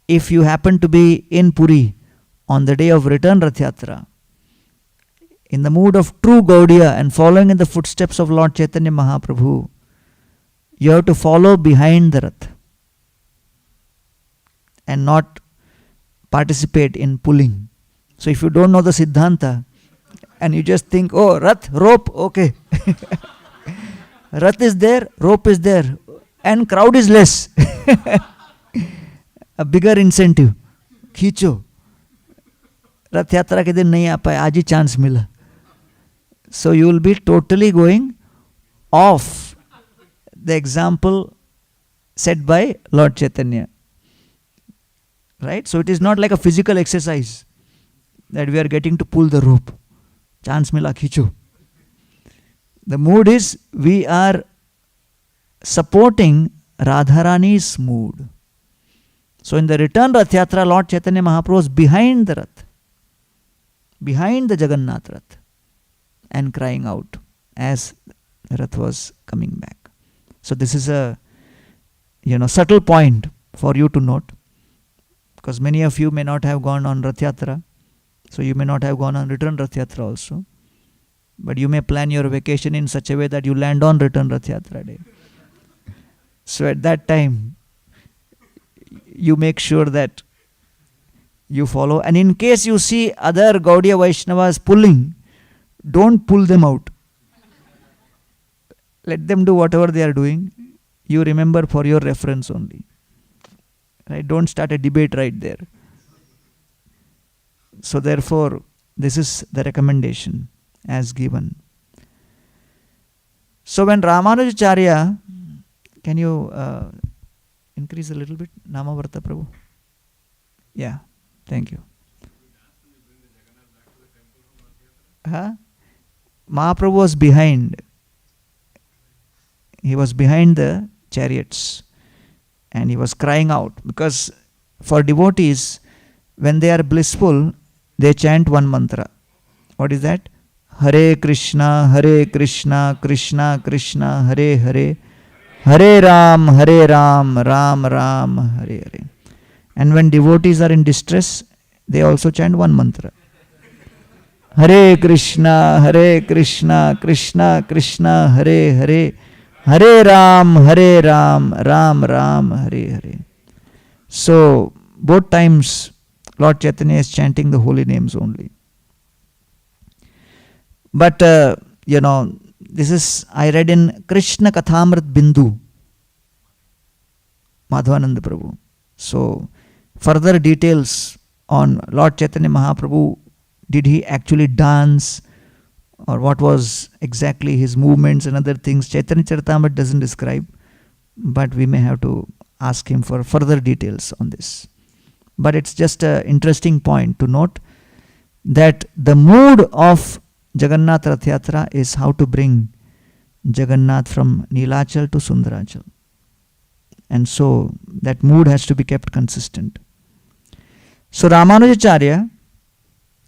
if you happen to be in Puri on the day of return Rath Yatra, in the mood of true Gaudiya and following in the footsteps of Lord Chaitanya Mahaprabhu, you have to follow behind the Rath and not participate in pulling. So if you don't know the Siddhanta and you just think, oh, Rath, rope, okay. Rath is there, rope is there, and crowd is less. A bigger incentive. खींचो, रथ यात्रा के दिन नहीं आ पाए, आज ही chance मिला. So you will be totally going off the example set by Lord Chaitanya. Right? So it is not like a physical exercise that we are getting to pull the rope. Chance mila, खींचो. The mood is we are supporting Radharani's mood. So in the return Rath Yatra, Lord Chaitanya Mahaprabhu was behind the Rath, behind the Jagannath Rath, and crying out as the Rath was coming back. So this is a subtle point for you to note, because many of you may not have gone on Rath Yatra, so you may not have gone on return Rath Yatra also, but you may plan your vacation in such a way that you land on return Rath Yatra day. So at that time, you make sure that you follow, and in case you see other Gaudiya Vaishnavas pulling, don't pull them out. Let them do whatever they are doing. You remember for your reference only. Right? Don't start a debate right there. So therefore, this is the recommendation as given. So when Ramanujacharya, can you increase a little bit? Namavarta Prabhu. Yeah, thank you. Mahaprabhu was behind. He was behind the chariots and he was crying out, because for devotees, when they are blissful, they chant one mantra. What is that? Hare Krishna, Krishna Krishna, Hare Hare, Hare Ram, Ram Ram, Hare Hare. And when devotees are in distress, they also chant one mantra. Hare Krishna, Krishna Krishna, Hare Hare, Hare Ram, Ram Ram, Hare Hare. So, both times Lord Chaitanya is chanting the holy names only. But, this is, I read in Krishna Kathamrit Bindu, Madhavananda Prabhu. So, further details on Lord Chaitanya Mahaprabhu, did he actually dance, or what was exactly his movements and other things, Chaitanya Charitamrita doesn't describe, but we may have to ask him for further details on this. But it's just an interesting point to note that the mood of Jagannath Rath Yatra is how to bring Jagannath from Nilachal to Sundarachal. And so that mood has to be kept consistent. So Ramanujacharya,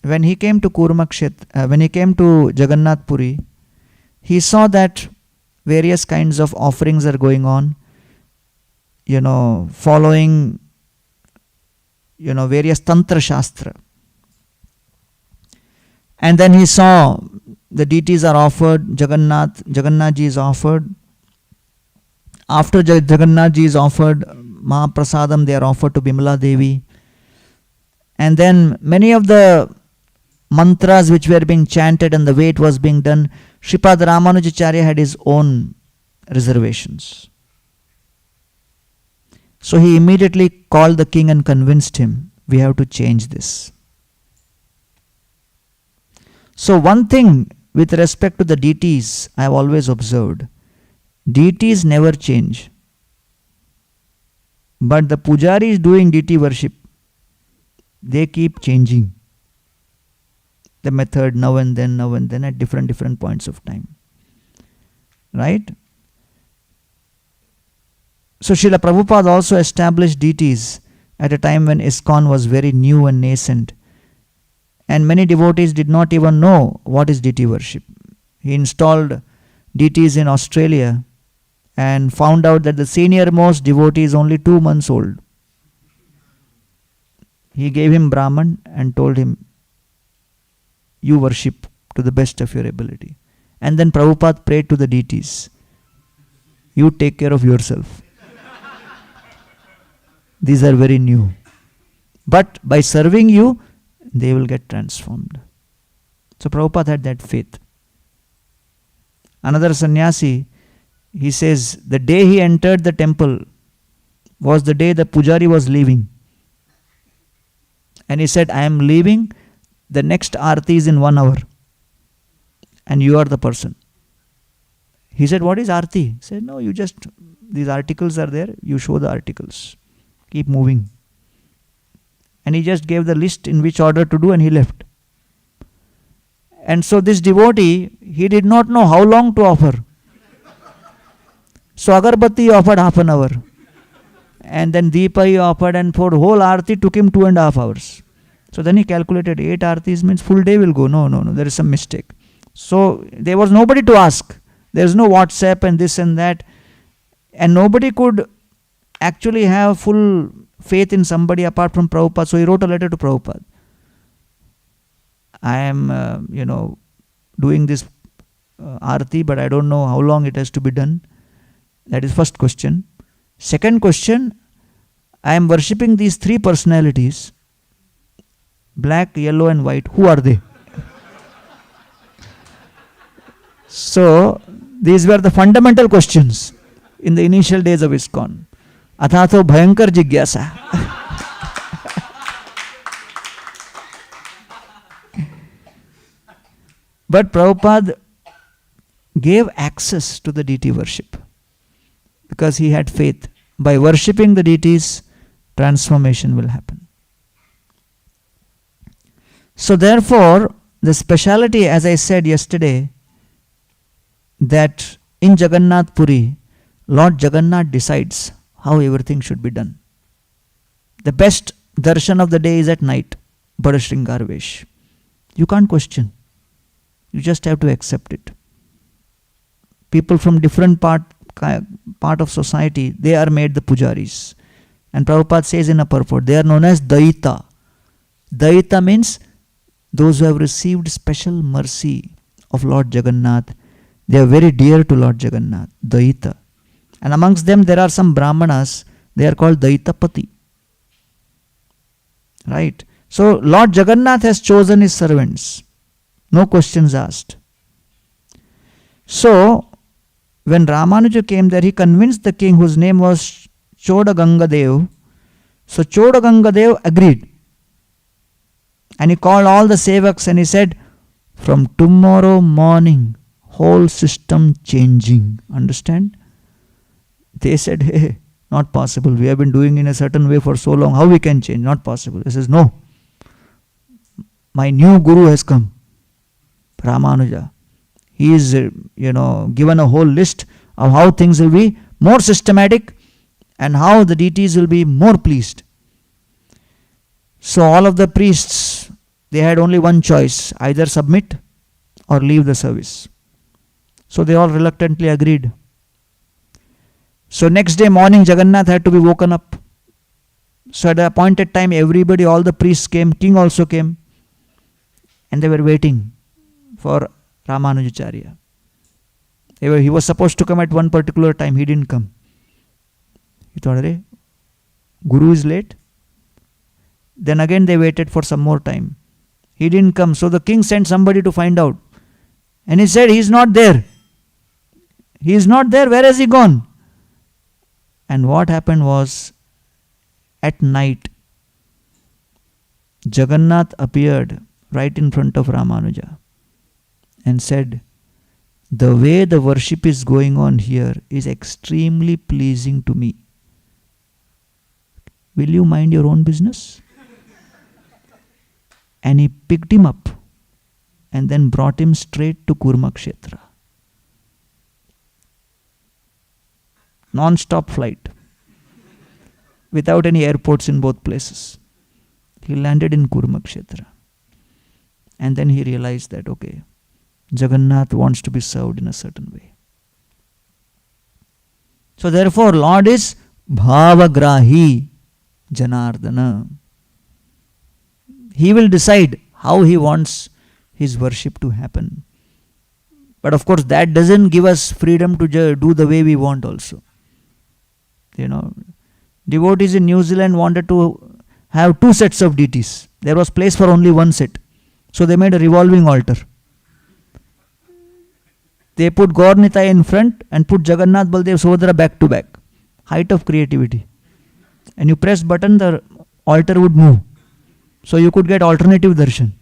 when he came to when he came to Jagannath Puri, he saw that various kinds of offerings are going on, following, various Tantra Shastra. And then he saw the deities are offered, Jagannath ji is offered. After Jagannath ji is offered, Mahaprasadam, they are offered to Bimala Devi. And then many of the mantras which were being chanted and the way it was being done, Shripad Ramanujacharya had his own reservations. So he immediately called the king and convinced him, we have to change this. So one thing with respect to the deities, I have always observed, deities never change. But the pujaris doing deity worship, they keep changing the method now and then at different points of time. Right? So Srila Prabhupada also established deities at a time when ISKCON was very new and nascent. And many devotees did not even know what is deity worship. He installed deities in Australia and found out that the senior most devotee is only 2 months old. He gave him Brahman and told him, you worship to the best of your ability. And then Prabhupada prayed to the deities, you take care of yourself. These are very new. But by serving you, they will get transformed. So Prabhupada had that faith. Another sannyasi, he says, the day he entered the temple was the day the pujari was leaving. And he said, I am leaving, the next arati is in 1 hour. And you are the person. He said, what is arati? He said, no, you just, these articles are there, you show the articles. Keep moving. And he just gave the list in which order to do and he left. And so this devotee, he did not know how long to offer. So Agarbatti offered half an hour. And then Deepa he offered, and for whole Aarti took him 2.5 hours. So then he calculated 8 Aartis means full day will go. No, there is some mistake. So there was nobody to ask. There is no WhatsApp and this and that. And nobody could actually have full faith in somebody apart from Prabhupada. So he wrote a letter to Prabhupada. I am, doing this Aarti, but I don't know how long it has to be done. That is first question. Second question, I am worshipping these 3 personalities, black, yellow and white. Who are they? So, these were the fundamental questions in the initial days of ISKCON. Athato bhayankar jigyasa. But Prabhupada gave access to the deity worship because he had faith. By worshipping the deities, transformation will happen. So therefore, the speciality, as I said yesterday, that in Jagannath Puri, Lord Jagannath decides how everything should be done. The best darshan of the day is at night, Bada Shringar Vesh. You can't question. You just have to accept it. People from different part of society, they are made the pujaris. And Prabhupada says in a purport, they are known as Daita. Daita means those who have received special mercy of Lord Jagannath. They are very dear to Lord Jagannath, Daita. And amongst them there are some Brahmanas, they are called Daitapati. Right? So Lord Jagannath has chosen his servants. No questions asked. So, when Ramanuja came there, he convinced the king whose name was Chodagangadev. So Chodagangadev agreed. And he called all the sevaks and he said, from tomorrow morning, whole system changing. Understand? They said, hey, not possible. We have been doing in a certain way for so long. How we can change? Not possible. He says, no. My new guru has come. Ramanuja. He is, given a whole list of how things will be more systematic and how the deities will be more pleased. So all of the priests, they had only one choice, either submit or leave the service. So they all reluctantly agreed. So next day morning, Jagannath had to be woken up. So at the appointed time, everybody, all the priests came, king also came, and they were waiting for Ramanujacharya. He was supposed to come at one particular time. He didn't come. He thought, Arey, Guru is late. Then again they waited for some more time. He didn't come. So the king sent somebody to find out. And he said, he is not there. He is not there. Where has he gone? And what happened was, at night, Jagannath appeared right in front of Ramanuja and said, the way the worship is going on here is extremely pleasing to me. Will you mind your own business? And he picked him up and then brought him straight to Kurmakshetra. Non-stop flight. Without any airports in both places. He landed in Kurmakshetra. And then he realized that, okay, Jagannath wants to be served in a certain way. So therefore, Lord is Bhavagrahi Janardana. He will decide how he wants his worship to happen. But of course, that doesn't give us freedom to do the way we want also. Devotees in New Zealand wanted to have 2 sets of deities. There was place for only one set. So they made a revolving altar. They put Gaur Nitai in front and put Jagannath, Baldev, Subhadra back to back. Height of creativity. And you press button, the altar would move. So you could get alternative darshan.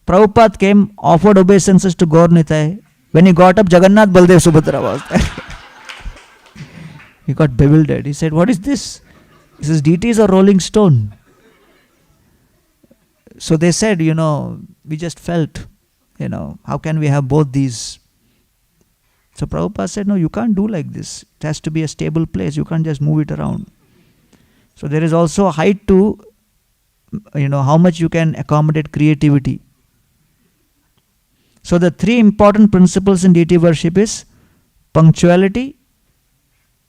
Prabhupada came, offered obeisances to Gaur Nitai. When he got up, Jagannath, Baldev, Subhadra was there. He got bewildered. He said, what is this? He says, deities are rolling stone. So they said, we just felt How can we have both these? So Prabhupada said, no, you can't do like this. It has to be a stable place. You can't just move it around. So there is also a height to, how much you can accommodate creativity. So the three important principles in deity worship is punctuality,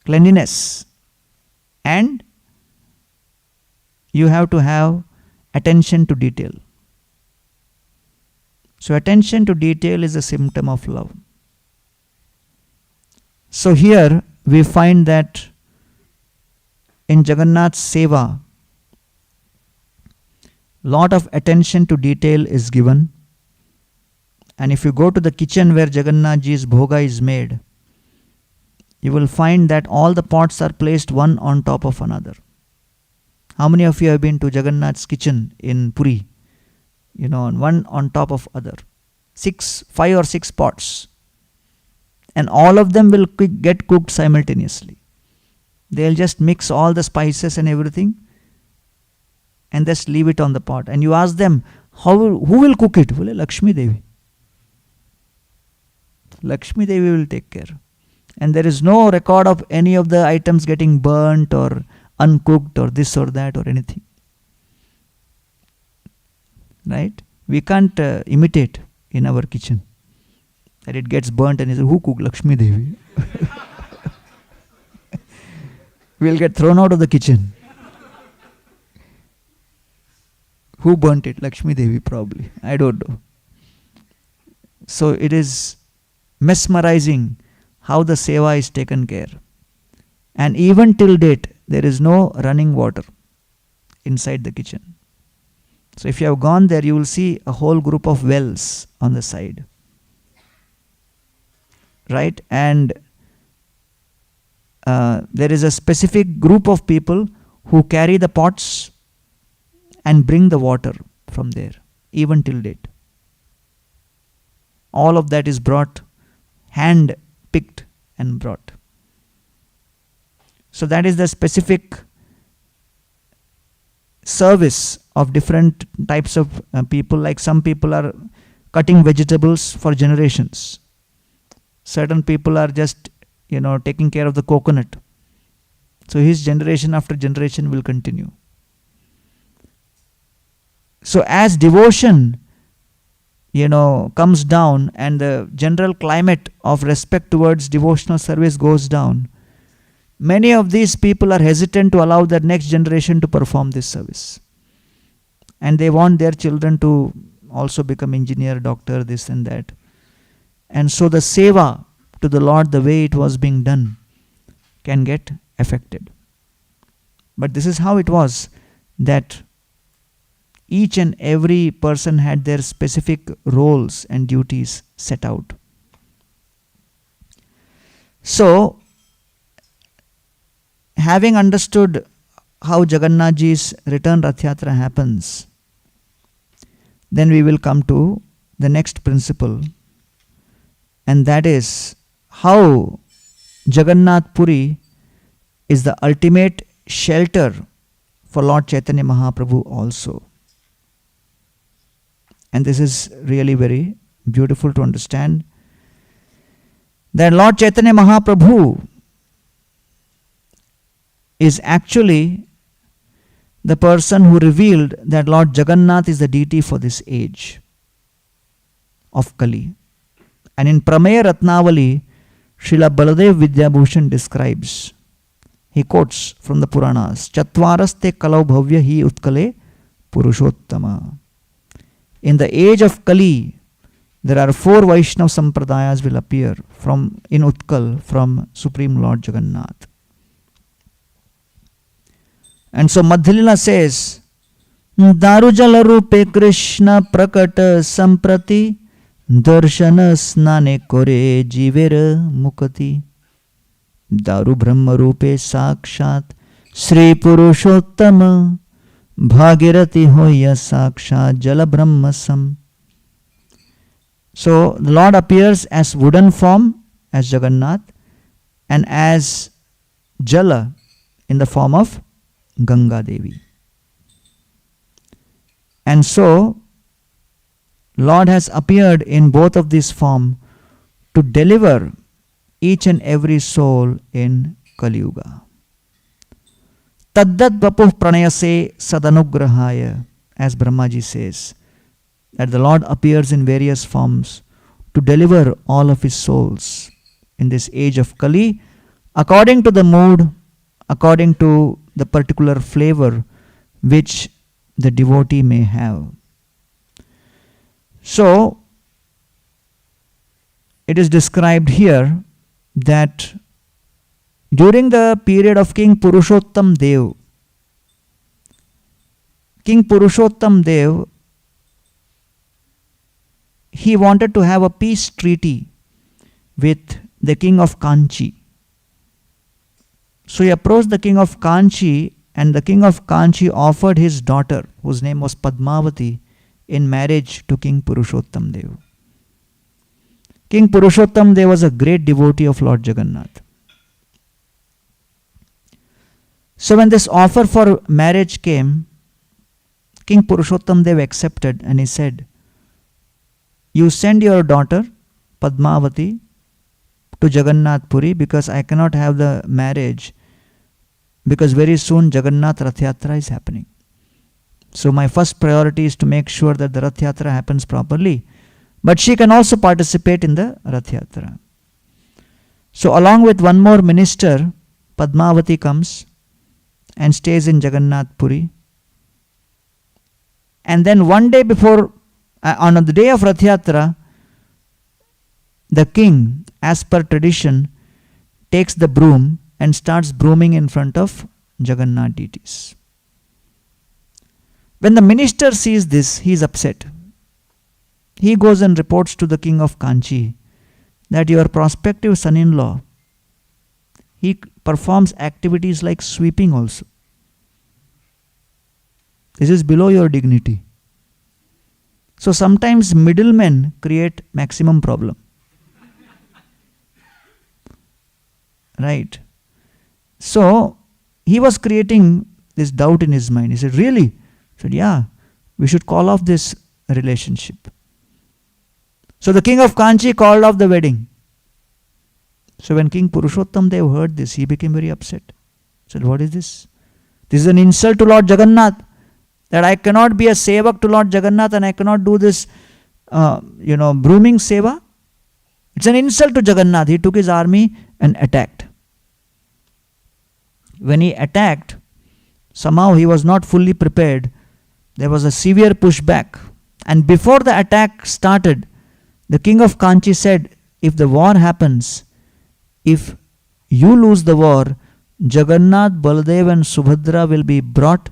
cleanliness, and you have to have attention to detail. So attention to detail is a symptom of love. So here we find that in Jagannath's Seva, lot of attention to detail is given. And if you go to the kitchen where Jagannath Ji's bhoga is made, you will find that all the pots are placed one on top of another. How many of you have been to Jagannath's kitchen in Puri? One on top of other. 5 or 6 pots. And all of them will get cooked simultaneously. They'll just mix all the spices and everything and just leave it on the pot. And you ask them, who will cook it? Well, Lakshmi Devi. Lakshmi Devi will take care. And there is no record of any of the items getting burnt or uncooked or this or that or anything. Right? We can't imitate in our kitchen that it gets burnt and you say, who cooked? Lakshmi Devi. We'll get thrown out of the kitchen. Who burnt it? Lakshmi Devi probably. I don't know. So it is mesmerizing how the seva is taken care. And even till date, there is no running water inside the kitchen. So if you have gone there, you will see a whole group of wells on the side. Right? And there is a specific group of people who carry the pots and bring the water from there, even till date. All of that is brought, hand picked and brought. So that is the specific service of different types of people. Like some people are cutting vegetables for generations. Certain people are just, taking care of the coconut. So his generation after generation will continue. So as devotion, comes down and the general climate of respect towards devotional service goes down, many of these people are hesitant to allow their next generation to perform this service. And they want their children to also become engineer, doctor, this and that. And so the seva to the Lord, the way it was being done, can get affected. But this is how it was, that each and every person had their specific roles and duties set out. So, having understood how Jagannath Ji's return Rath Yatra happens, then we will come to the next principle, and that is how Jagannath Puri is the ultimate shelter for Lord Chaitanya Mahaprabhu also. And this is really very beautiful to understand, that Lord Chaitanya Mahaprabhu is actually the person who revealed that Lord Jagannath is the deity for this age of Kali. And in Prameya Ratnavali, Srila Baladev Vidyabhushan describes, he quotes from the Puranas, Chatvaraste Kalau Bhavya Hi Utkale Purushottama. In the age of Kali, there are 4 Vaishnava Sampradayas will appear in Utkal from Supreme Lord Jagannath. And so Madhilila says, Darujala Rupe Krishna Prakata Samprati Darshana Snane Kore Jivera Mukati. Daru Brahma Rupe Sakshat Sri Purushottama Bhagirati Hoya Sakshat Jala Brahmasam. So the Lord appears as wooden form, as Jagannath, and as Jala in the form of Ganga Devi. And so Lord has appeared in both of these forms to deliver each and every soul in Kali Yuga. Taddad vapuh pranayase sadanugrahaya, as Brahmaji says, that the Lord appears in various forms to deliver all of his souls in this age of Kali, according to the mood, according to the particular flavor which the devotee may have. So, it is described here that during the period of King Purushottam Dev, he wanted to have a peace treaty with the king of Kanchi. So he approached the king of Kanchi, and the king of Kanchi offered his daughter, whose name was Padmavati, in marriage to King Purushottam Dev. King Purushottam Dev was a great devotee of Lord Jagannath. So when this offer for marriage came, King Purushottam Dev accepted, and he said, "You send your daughter Padmavati to Jagannath Puri, because I cannot have the marriage, because very soon Jagannath Rath Yatra is happening. So my first priority is to make sure that the Rath Yatra happens properly, but she can also participate in the Rath Yatra." So along with one more minister, Padmavati comes and stays in Jagannath Puri. And then one day before, on the day of Rath Yatra, the king, as per tradition, takes the broom and starts brooming in front of Jagannath deities. When the minister sees this, he is upset. He goes and reports to the king of Kanchi that your prospective son-in-law, he performs activities like sweeping also. This is below your dignity. So sometimes middlemen create maximum problem. Right? So he was creating this doubt in his mind. He said, "Really?" He said, "Yeah, we should call off this relationship." So the king of Kanchi called off the wedding. So when King Purushottam Dev heard this, he became very upset. He said, "What is this? This is an insult to Lord Jagannath, that I cannot be a sevak to Lord Jagannath and I cannot do this, brooming seva. It's an insult to Jagannath." He took his army and attacked. When he attacked, somehow he was not fully prepared. There was a severe pushback. And before the attack started, the king of Kanchi said, "If the war happens, if you lose the war, Jagannath, Baladev and Subhadra will be brought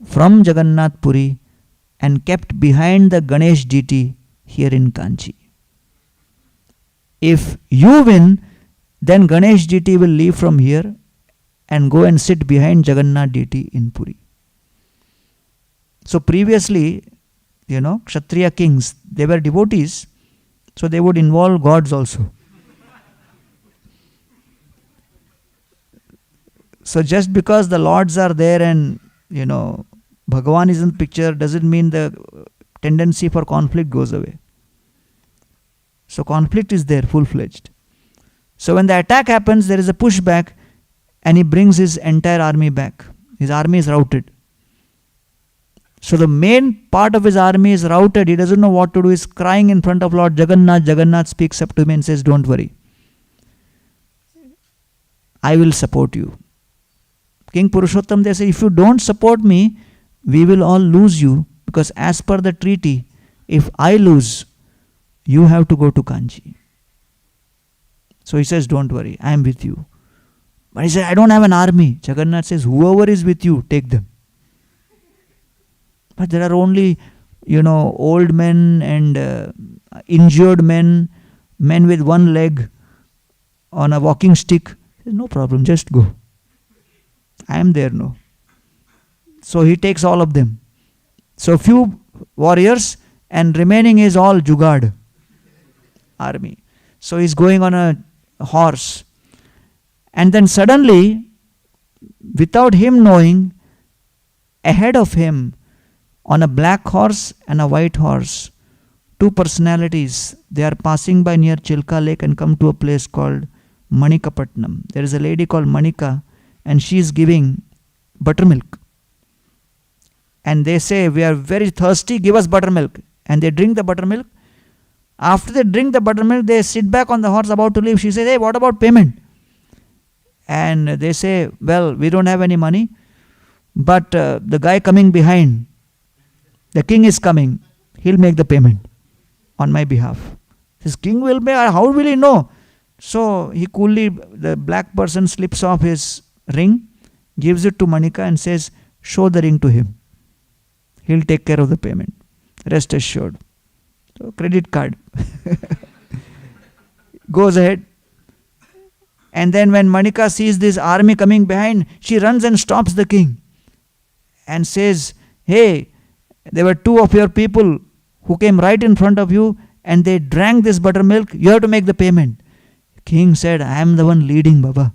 from Jagannath Puri and kept behind the Ganesh deity here in Kanchi. If you win, then Ganesh deity will leave from here and go and sit behind Jagannath deity in Puri." So previously, Kshatriya kings, they were devotees, so they would involve gods also. So just because the lords are there and, Bhagavan is in the picture, doesn't mean the tendency for conflict goes away. So conflict is there, full-fledged. So when the attack happens, there is a pushback, and he brings his entire army back. His army is routed. So the main part of his army is routed. He doesn't know what to do. He's crying in front of Lord Jagannath. Jagannath speaks up to him and says, "Don't worry. I will support you." King Purushottam, they say, "If you don't support me, we will all lose you, because as per the treaty, if I lose, you have to go to Kanchi." So he says, "Don't worry, I am with you." But he said, "I don't have an army." Jagannath says, "Whoever is with you, take them." But there are only, old men and injured men, men with one leg on a walking stick. "No problem, just go. I am there, no." So he takes all of them. So few warriors, and remaining is all Jugad army. So he's going on a horse. And then suddenly, without him knowing, ahead of him, on a black horse and a white horse, two personalities. They are passing by near Chilka Lake and come to a place called Manikapatnam. There is a lady called Manika, and she is giving buttermilk. And they say, we are very thirsty, give us buttermilk. And they drink the buttermilk. After they drink the buttermilk, they sit back on the horse about to leave. She says, hey, what about payment? And they say, well, we don't have any money, but the guy coming behind, the king is coming, he'll make the payment on my behalf. This king will pay, how will he know? So he coolly, the black person slips off his ring, gives it to Manika and says, show the ring to him. He'll take care of the payment. Rest assured. So credit card. Goes ahead. And then when Manika sees this army coming behind, she runs and stops the king and says, hey, there were two of your people who came right in front of you and they drank this buttermilk. You have to make the payment. King said, I am the one leading, Baba.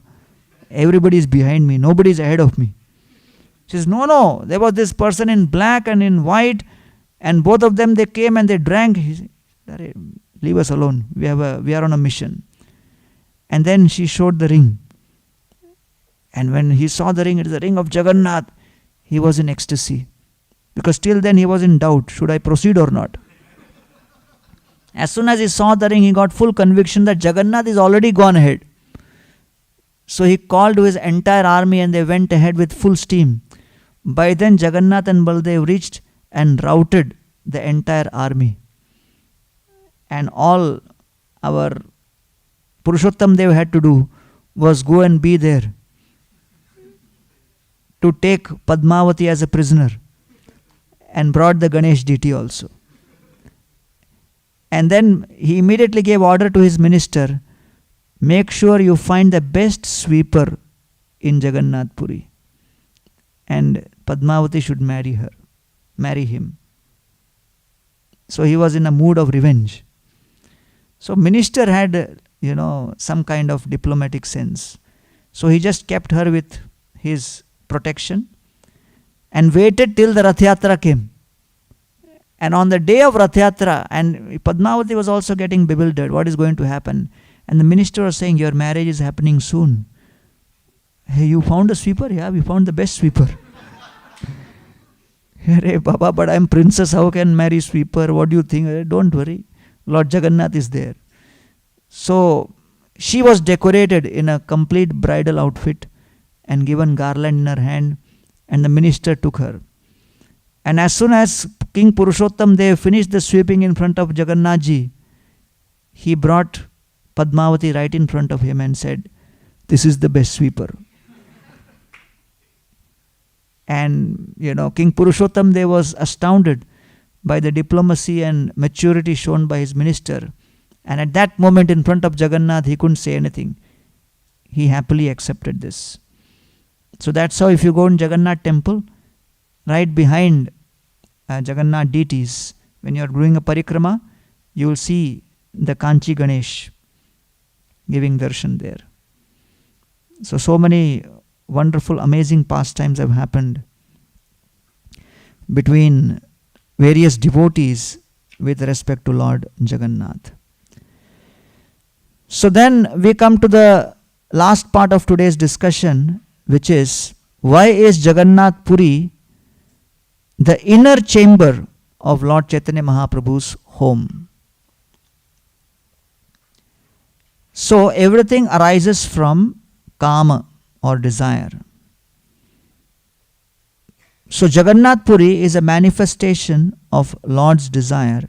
Everybody is behind me. Nobody is ahead of me. She says, no, there was this person in black and in white, and both of them, they came and they drank. He said, leave us alone. We are on a mission. And then she showed the ring. And when he saw the ring, it is the ring of Jagannath, he was in ecstasy. Because till then he was in doubt, should I proceed or not? As soon as he saw the ring, he got full conviction that Jagannath is already gone ahead. So he called to his entire army and they went ahead with full steam. By then Jagannath and Baldev reached and routed the entire army. And all our Purushottam Dev had to do was go and be there to take Padmavati as a prisoner, and brought the Ganesh deity also. And then he immediately gave order to his minister, make sure you find the best sweeper in Jagannath Puri, and Padmavati should marry him. So he was in a mood of revenge. So minister had, some kind of diplomatic sense. So he just kept her with his protection and waited till the Rath Yatra came. And on the day of Rath Yatra, and Padmavati was also getting bewildered, what is going to happen? And the minister was saying, your marriage is happening soon. Hey, you found a sweeper? Yeah, we found the best sweeper. Hey, Baba, but I'm princess, how can marry sweeper? What do you think? Don't worry, Lord Jagannath is there. So she was decorated in a complete bridal outfit and given garland in her hand, and the minister took her. And as soon as King Purushottam Dev finished the sweeping in front of Jagannathji, he brought Padmavati right in front of him and said, this is the best sweeper. And King Purushottam Dev was astounded by the diplomacy and maturity shown by his minister. And at that moment in front of Jagannath, he couldn't say anything. He happily accepted this. So that's how, if you go in Jagannath temple, right behind Jagannath deities, when you are doing a parikrama, you will see the Kanchi Ganesh giving darshan there. So many wonderful, amazing pastimes have happened between various devotees with respect to Lord Jagannath. So then we come to the last part of today's discussion, which is, why is Jagannath Puri the inner chamber of Lord Chaitanya Mahaprabhu's home? So everything arises from kama or desire. So Jagannath Puri is a manifestation of Lord's desire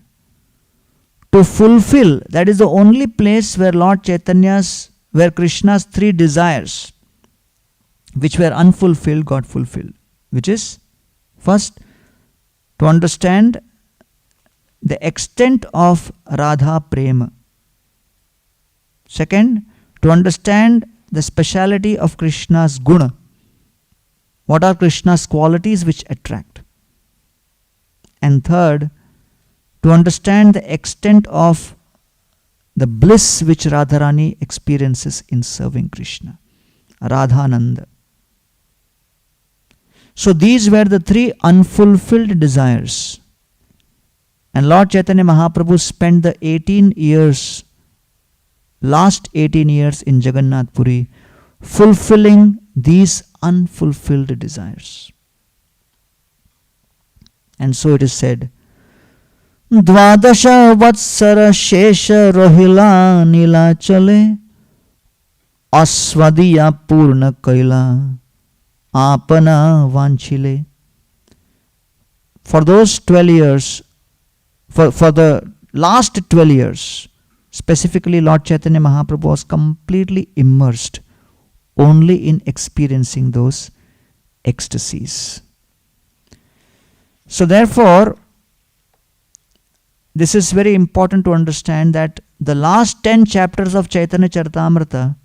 to fulfill. That is the only place where where Krishna's three desires, which were unfulfilled, got fulfilled. Which is, first, to understand the extent of Radha Prema. Second, to understand the speciality of Krishna's guna. What are Krishna's qualities which attract? And third, to understand the extent of the bliss which Radharani experiences in serving Krishna. Radhananda. So these were the three unfulfilled desires And Lord Chaitanya Mahaprabhu spent the last 18 years in Jagannath Puri, fulfilling these unfulfilled desires. And so it is said, Dvadasha Vatsara Shesha Rohila Nila Chale Aswadiya Purna Kaila Apana Vanchile. For those 12 years, for the last 12 years, specifically Lord Chaitanya Mahaprabhu was completely immersed only in experiencing those ecstasies. So therefore, this is very important to understand that the last 10 chapters of Chaitanya Charitamrita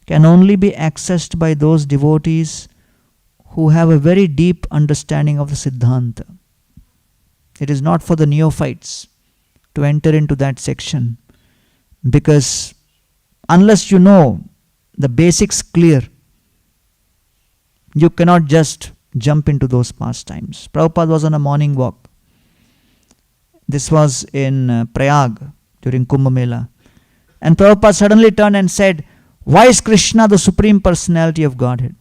can only be accessed by those devotees who have a very deep understanding of the Siddhanta. It is not for the neophytes to enter into that section, because unless you know the basics clear, you cannot just jump into those pastimes. Prabhupada was on a morning walk. This was in Prayag during Kumbh Mela. And Prabhupada suddenly turned and said, "Why is Krishna the Supreme Personality of Godhead?"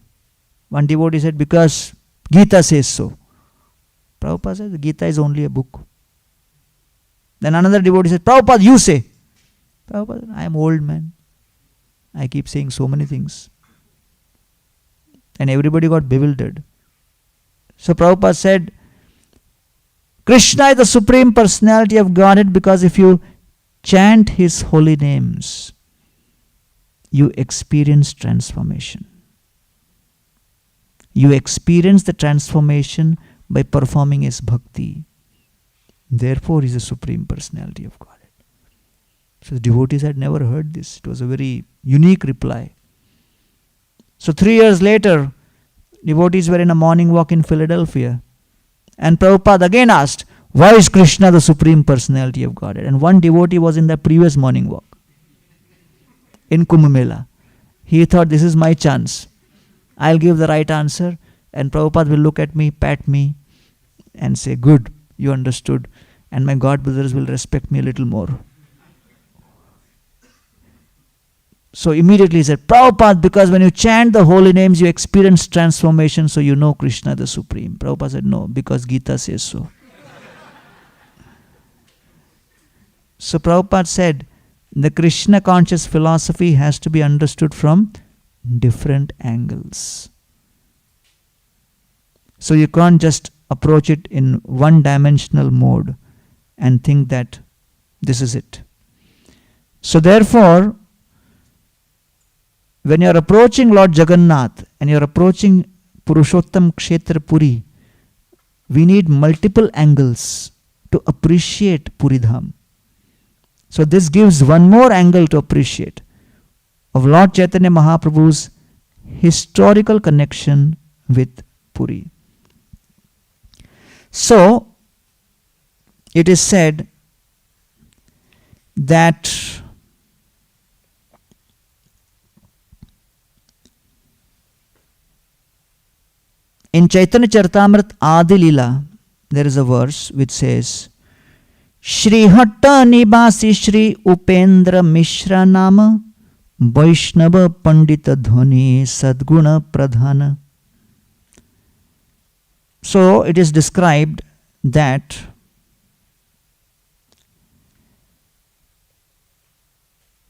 One devotee said, "Because Gita says so." Prabhupada said, "The Gita is only a book." Then another devotee said, "Prabhupada, you say." Prabhupada said, "I am old man. I keep saying so many things." And everybody got bewildered. So Prabhupada said, Krishna is the Supreme Personality of Godhead because if you chant His holy names, you experience transformation. You experience the transformation by performing His bhakti. Therefore, He is the Supreme Personality of Godhead. So the devotees had never heard this. It was a very unique reply. So 3 years later, devotees were in a morning walk in Philadelphia. And Prabhupada again asked, "Why is Krishna the Supreme Personality of Godhead?" And one devotee was in the previous morning walk in Kumbh Mela. He thought, this is my chance. I'll give the right answer and Prabhupada will look at me, pat me and say, "Good, you understood." And my God brothers will respect me a little more. So immediately he said, "Prabhupada, because when you chant the holy names, you experience transformation, so you know Krishna the Supreme." Prabhupada said, "No, because Gita says so." So Prabhupada said, the Krishna conscious philosophy has to be understood from different angles. So you can't just approach it in one-dimensional mode and think that this is it. So therefore, when you are approaching Lord Jagannath and you are approaching Purushottam Kshetra Puri, we need multiple angles to appreciate Puridham. So this gives one more angle to appreciate of Lord Chaitanya Mahaprabhu's historical connection with Puri. So it is said that in Chaitanya Charitamrita Adi Lila, there is a verse which says, Shri Hatta Nibasi Shri Upendra Mishra Nama Vaishnava Pandita Dhoni Sadguna Pradhana. So it is described that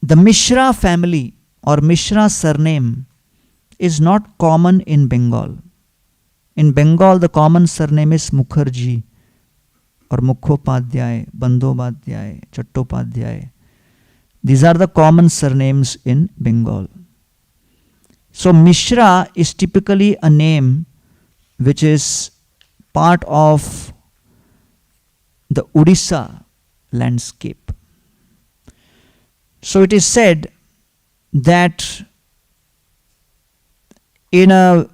the Mishra family or Mishra surname is not common in Bengal. In Bengal, the common surname is Mukherjee or Mukhopadhyay, Bandyopadhyay, Chattopadhyay. These are the common surnames in Bengal. So Mishra is typically a name which is part of the Odisha landscape. So it is said that in a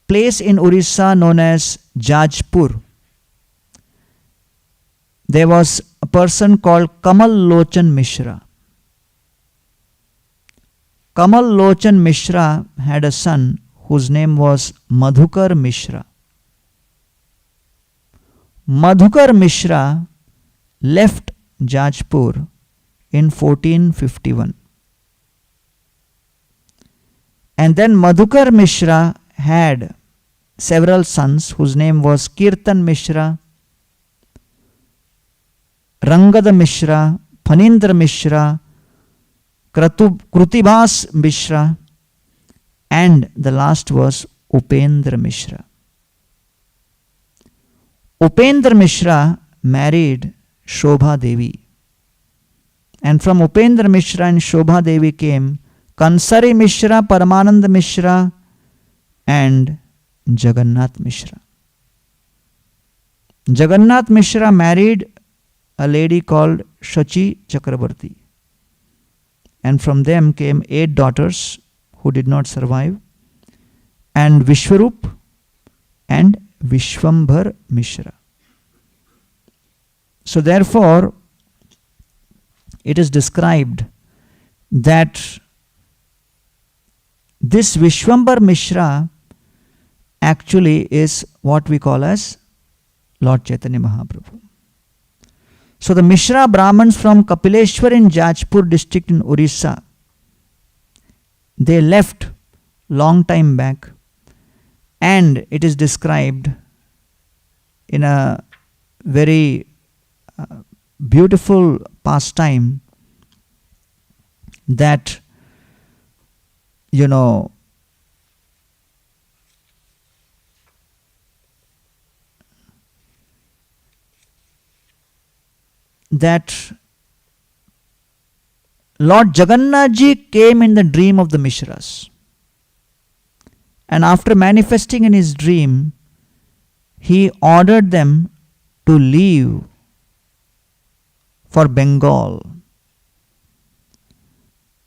place in Orissa known as Jajpur, there was a person called Kamal Lochan Mishra. Kamal Lochan Mishra had a son whose name was Madhukar Mishra. Madhukar Mishra left Jajpur in 1451. And then Madhukar Mishra had several sons whose name was Kirtan Mishra, Rangada Mishra, Phanindra Mishra, Krutibas Mishra, and the last was Upendra Mishra. Upendra Mishra married Shobha Devi. And from Upendra Mishra and Shobha Devi came Kansari Mishra, Paramananda Mishra, and Jagannath Mishra. Jagannath Mishra married a lady called Shachi Chakrabarti. And from them came 8 daughters who did not survive, and Vishwarup and Vishwambhar Mishra. So therefore, it is described that this Vishwambhar Mishra actually is what we call as Lord Chaitanya Mahaprabhu. So the Mishra Brahmins from Kapileshwar in Jajpur district in Orissa, they left long time back, and it is described in a very beautiful pastime that, you know, that Lord Jagannath Ji came in the dream of the Mishras, and after manifesting in his dream, he ordered them to leave for Bengal.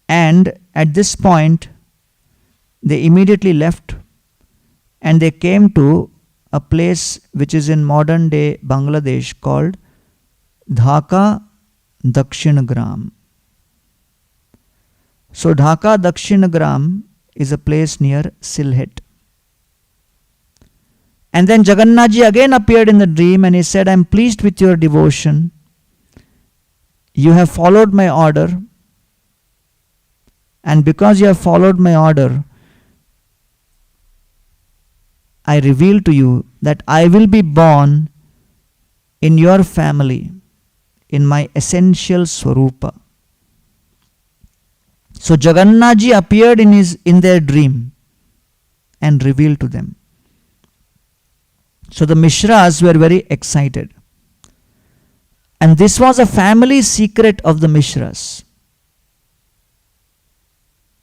And at this point, they immediately left, and they came to a place which is in modern day Bangladesh called Dhaka Dakshinagram. So Dhaka Dakshinagram is a place near Sylhet. And then Jagannath Ji again appeared in the dream, and he said, I am pleased with your devotion. You have followed my order, and because you have followed my order, I reveal to you that I will be born in your family in my essential Swarupa. So Jagannath Ji appeared in their dream and revealed to them. So the Mishras were very excited. And this was a family secret of the Mishras,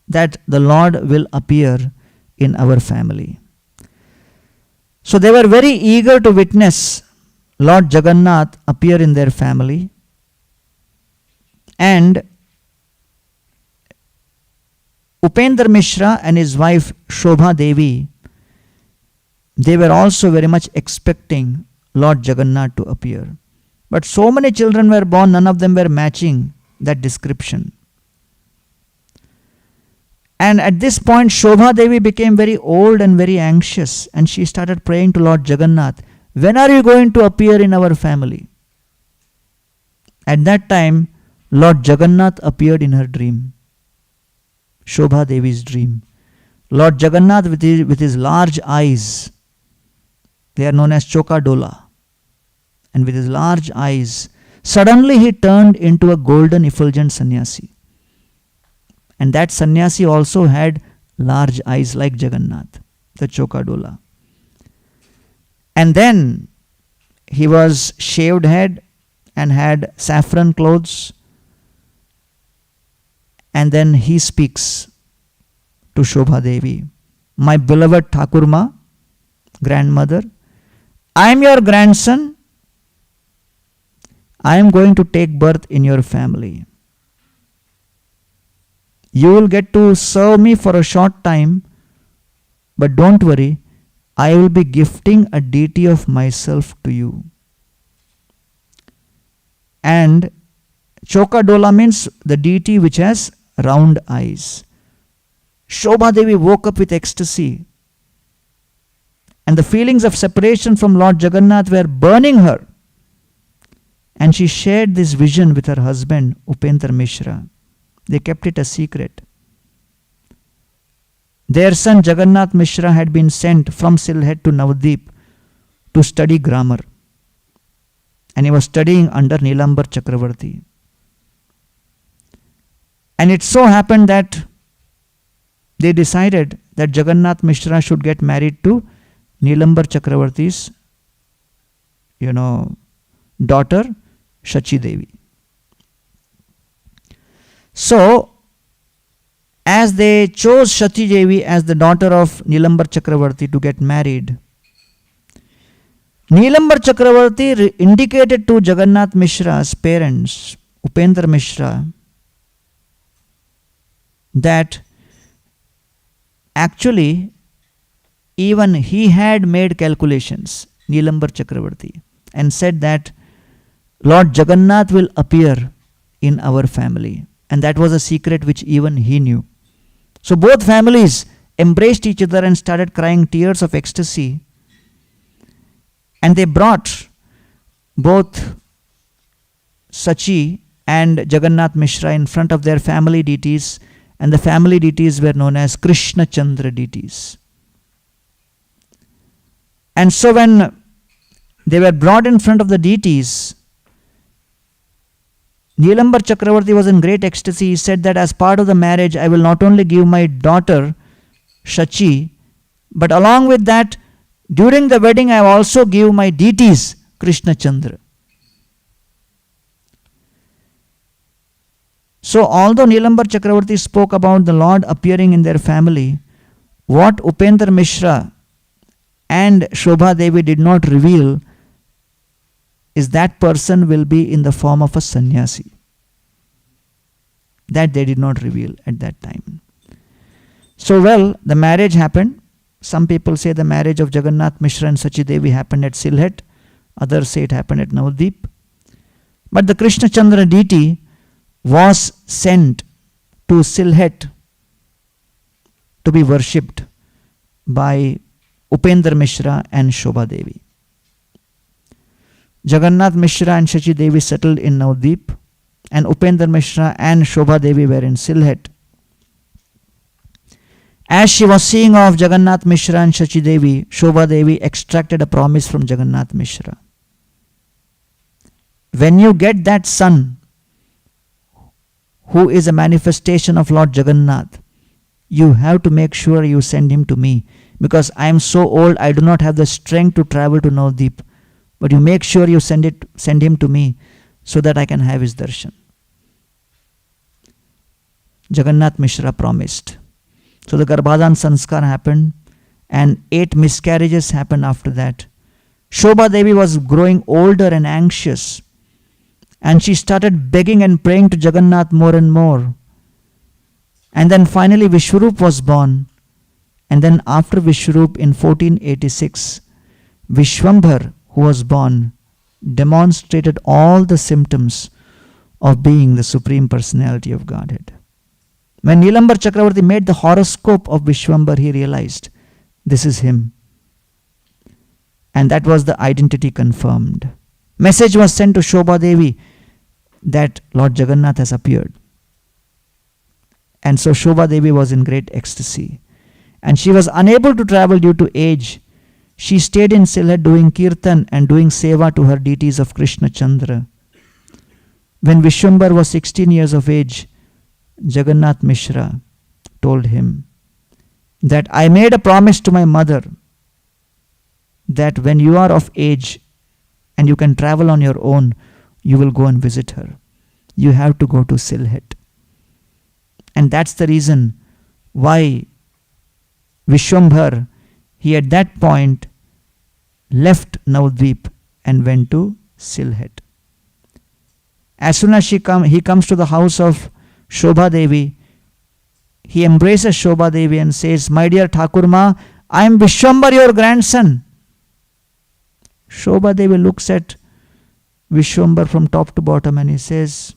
that the Lord will appear in our family. So they were very eager to witness Lord Jagannath appear in their family. And Upendra Mishra and his wife Shobha Devi, they were also very much expecting Lord Jagannath to appear. But so many children were born, none of them were matching that description. And at this point, Shobha Devi became very old and very anxious, and she started praying to Lord Jagannath, when are you going to appear in our family? At that time, Lord Jagannath appeared in her dream, Shobha Devi's dream. Lord Jagannath with his large eyes, they are known as Chokadola, and with his large eyes, suddenly he turned into a golden effulgent sannyasi. And that sannyasi also had large eyes like Jagannath, the Chokadola. And then he was shaved head and had saffron clothes. And then he speaks to Shobha Devi, my beloved Thakurma, grandmother, I am your grandson. I am going to take birth in your family. You will get to serve me for a short time, but don't worry, I will be gifting a deity of myself to you. And Chokadola means the deity which has round eyes. Shobha Devi woke up with ecstasy, and the feelings of separation from Lord Jagannath were burning her. And she shared this vision with her husband, Upendra Mishra. They kept it a secret. Their son Jagannath Mishra had been sent from Sylhet to Navadvip to study grammar. And he was studying under Nilambar Chakravarti. And it so happened that they decided that Jagannath Mishra should get married to Nilambar Chakravarti's, daughter, Shachi Devi. So, as they chose Shachi Devi as the daughter of Nilambar Chakravarti to get married, Nilambar Chakravarti indicated to Jagannath Mishra's parents, Upendra Mishra, that actually even he had made calculations, Nilambar Chakravarti, and said that Lord Jagannath will appear in our family. And that was a secret which even he knew. So both families embraced each other and started crying tears of ecstasy. And they brought both Sachi and Jagannath Mishra in front of their family deities, and the family deities were known as Krishna Chandra deities. And so when they were brought in front of the deities, Nilambar Chakravarti was in great ecstasy. He said that as part of the marriage, I will not only give my daughter Shachi, but along with that, during the wedding, I will also give my deities Krishna Chandra. So although Nilambar Chakravarti spoke about the Lord appearing in their family, what Upendra Mishra and Shobha Devi did not reveal is that person will be in the form of a sannyasi. That they did not reveal at that time. So the marriage happened. Some people say the marriage of Jagannath Mishra and Sachi Devi happened at Sylhet. Others say it happened at Navadvip. But the Krishna Chandra deity was sent to Sylhet to be worshipped by Upendra Mishra and Shobha Devi. Jagannath Mishra and Shachi Devi settled in Navadvip, and Upendra Mishra and Shobha Devi were in Sylhet. As she was seeing off Jagannath Mishra and Shachi Devi, Shobha Devi extracted a promise from Jagannath Mishra. When you get that son, who is a manifestation of Lord Jagannath, you have to make sure you send him to me, because I am so old, I do not have the strength to travel to Navadvip. But you make sure you send him to me so that I can have his darshan. Jagannath Mishra promised. So the Garbhadan Sanskar happened, and 8 miscarriages happened after that. Shobha Devi was growing older and anxious, and she started begging and praying to Jagannath more and more. And then finally Vishwarup was born. And then after Vishwarup in 1486, Vishwambhar, who was born, demonstrated all the symptoms of being the Supreme Personality of Godhead. When Nilambar Chakravarti made the horoscope of Vishwambhar, he realized this is him. And that was the identity confirmed. Message was sent to Shobha Devi that Lord Jagannath has appeared. And so Shobha Devi was in great ecstasy. And she was unable to travel due to age. She stayed in Sylhet doing kirtan and doing seva to her deities of Krishna Chandra. When Vishwambhar was 16 years of age, Jagannath Mishra told him that I made a promise to my mother that when you are of age and you can travel on your own, you will go and visit her. You have to go to Sylhet. And that's the reason why Vishwambhar, he at that point left Navadvip and went to Sylhet. As soon as he comes to the house of Shobha Devi, he embraces Shobha Devi and says, "My dear Thakurma, I am Vishwambhar, your grandson." Shobha Devi looks at Vishwambhar from top to bottom and he says,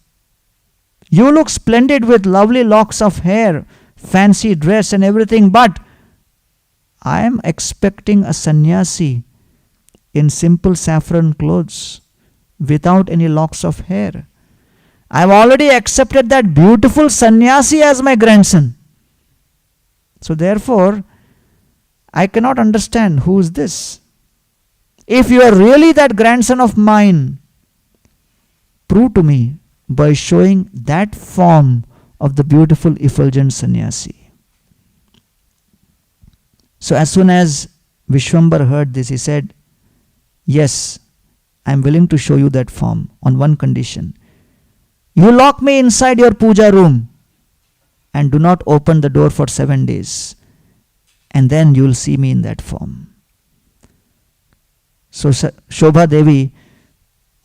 "You look splendid with lovely locks of hair, fancy dress and everything, but I am expecting a sannyasi in simple saffron clothes. without any locks of hair. I have already accepted that beautiful sannyasi as my grandson. So therefore, I cannot understand who is this. If you are really that grandson of mine, prove to me by showing that form of the beautiful effulgent sannyasi. So as soon as Vishwambar heard this, he said, yes, I am willing to show you that form on one condition. You lock me inside your puja room and do not open the door for 7 days, and then you will see me in that form. So Shobha Devi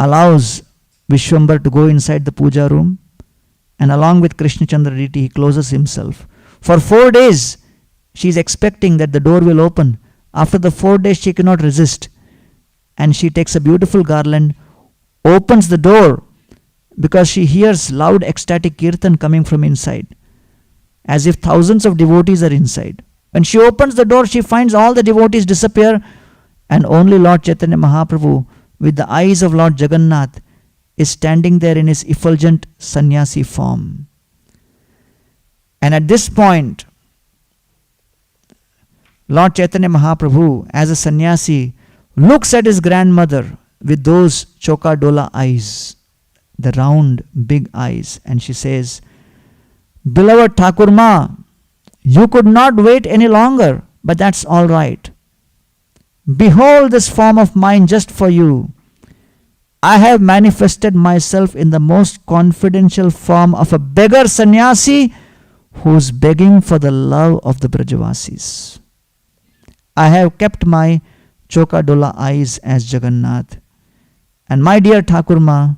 allows Vishwambar to go inside the puja room, and along with Krishna Chandra deity, he closes himself. For 4 days, she is expecting that the door will open. After the 4 days, she cannot resist, and she takes a beautiful garland, opens the door, because she hears loud ecstatic kirtan coming from inside, as if thousands of devotees are inside. When she opens the door, she finds all the devotees disappear, and only Lord Chaitanya Mahaprabhu, with the eyes of Lord Jagannath, is standing there in his effulgent sannyasi form. And at this point, Lord Chaitanya Mahaprabhu, as a sannyasi, looks at his grandmother with those choka-dola eyes, the round, big eyes, and she says, beloved Thakur Ma, you could not wait any longer, but that's all right. Behold this form of mine just for you. I have manifested myself in the most confidential form of a beggar sannyasi who's begging for the love of the Brajavasis. I have kept my choka-dola eyes as Jagannath. And my dear Thakur Ma,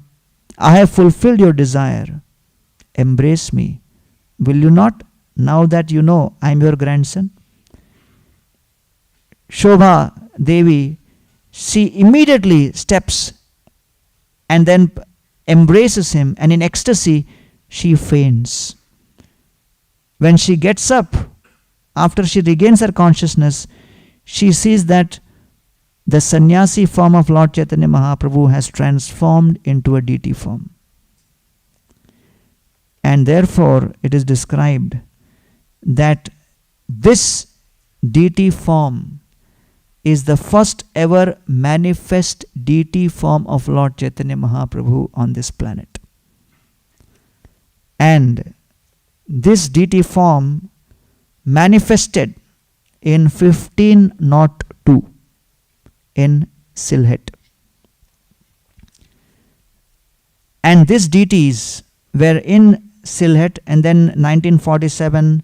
I have fulfilled your desire. Embrace me. Will you not, now that you know I am your grandson? Shobha Devi, she immediately steps and then embraces him, and in ecstasy she faints. When she gets up, after she regains her consciousness, she sees that the sannyasi form of Lord Chaitanya Mahaprabhu has transformed into a deity form. And therefore it is described that this deity form is the first ever manifest deity form of Lord Chaitanya Mahaprabhu on this planet. And this deity form manifested in 1502 in Sylhet. And these deities were in Sylhet, and then 1947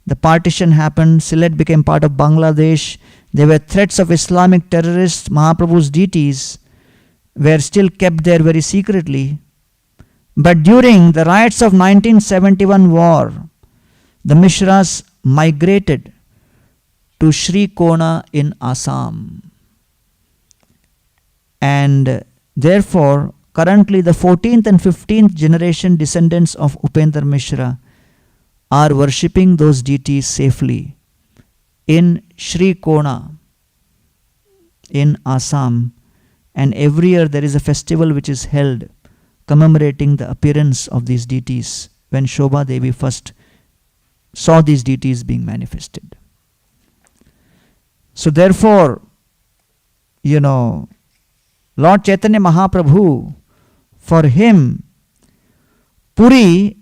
the partition happened. Sylhet became part of Bangladesh. There were threats of Islamic terrorists. Mahaprabhu's deities were still kept there very secretly. But during the riots of 1971 war, the Mishras migrated to Sri Kona in Assam. And therefore, currently the 14th and 15th generation descendants of Upendra Mishra are worshipping those deities safely in Sri Kona in Assam. And every year there is a festival which is held commemorating the appearance of these deities when Shobha Devi first saw these deities being manifested. So therefore, Lord Chaitanya Mahaprabhu, for him, Puri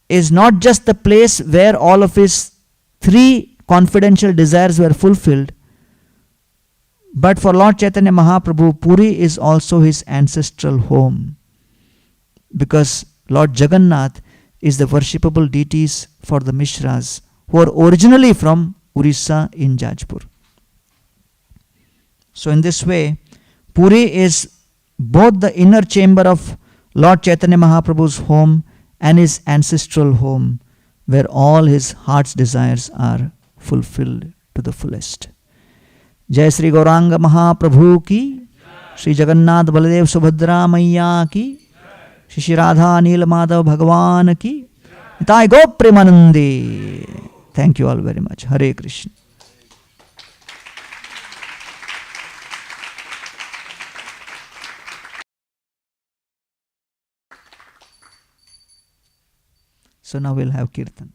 is not just the place where all of his 3 confidential desires were fulfilled, but for Lord Chaitanya Mahaprabhu, Puri is also his ancestral home, because Lord Jagannath is the worshipable deities for the Mishras, who are originally from Orissa in Jajpur. So in this way, Puri is both the inner chamber of Lord Chaitanya Mahaprabhu's home and his ancestral home, where all his heart's desires are fulfilled to the fullest. Jai Sri Gauranga Mahaprabhu ki, Sri Jagannath Baladev Subhadra Maiya ki, Shri Radha Nila Madhav Bhagavan ki, Nitai Go Premanande. Thank you all very much. Hare Krishna. So now we'll have Kirtan.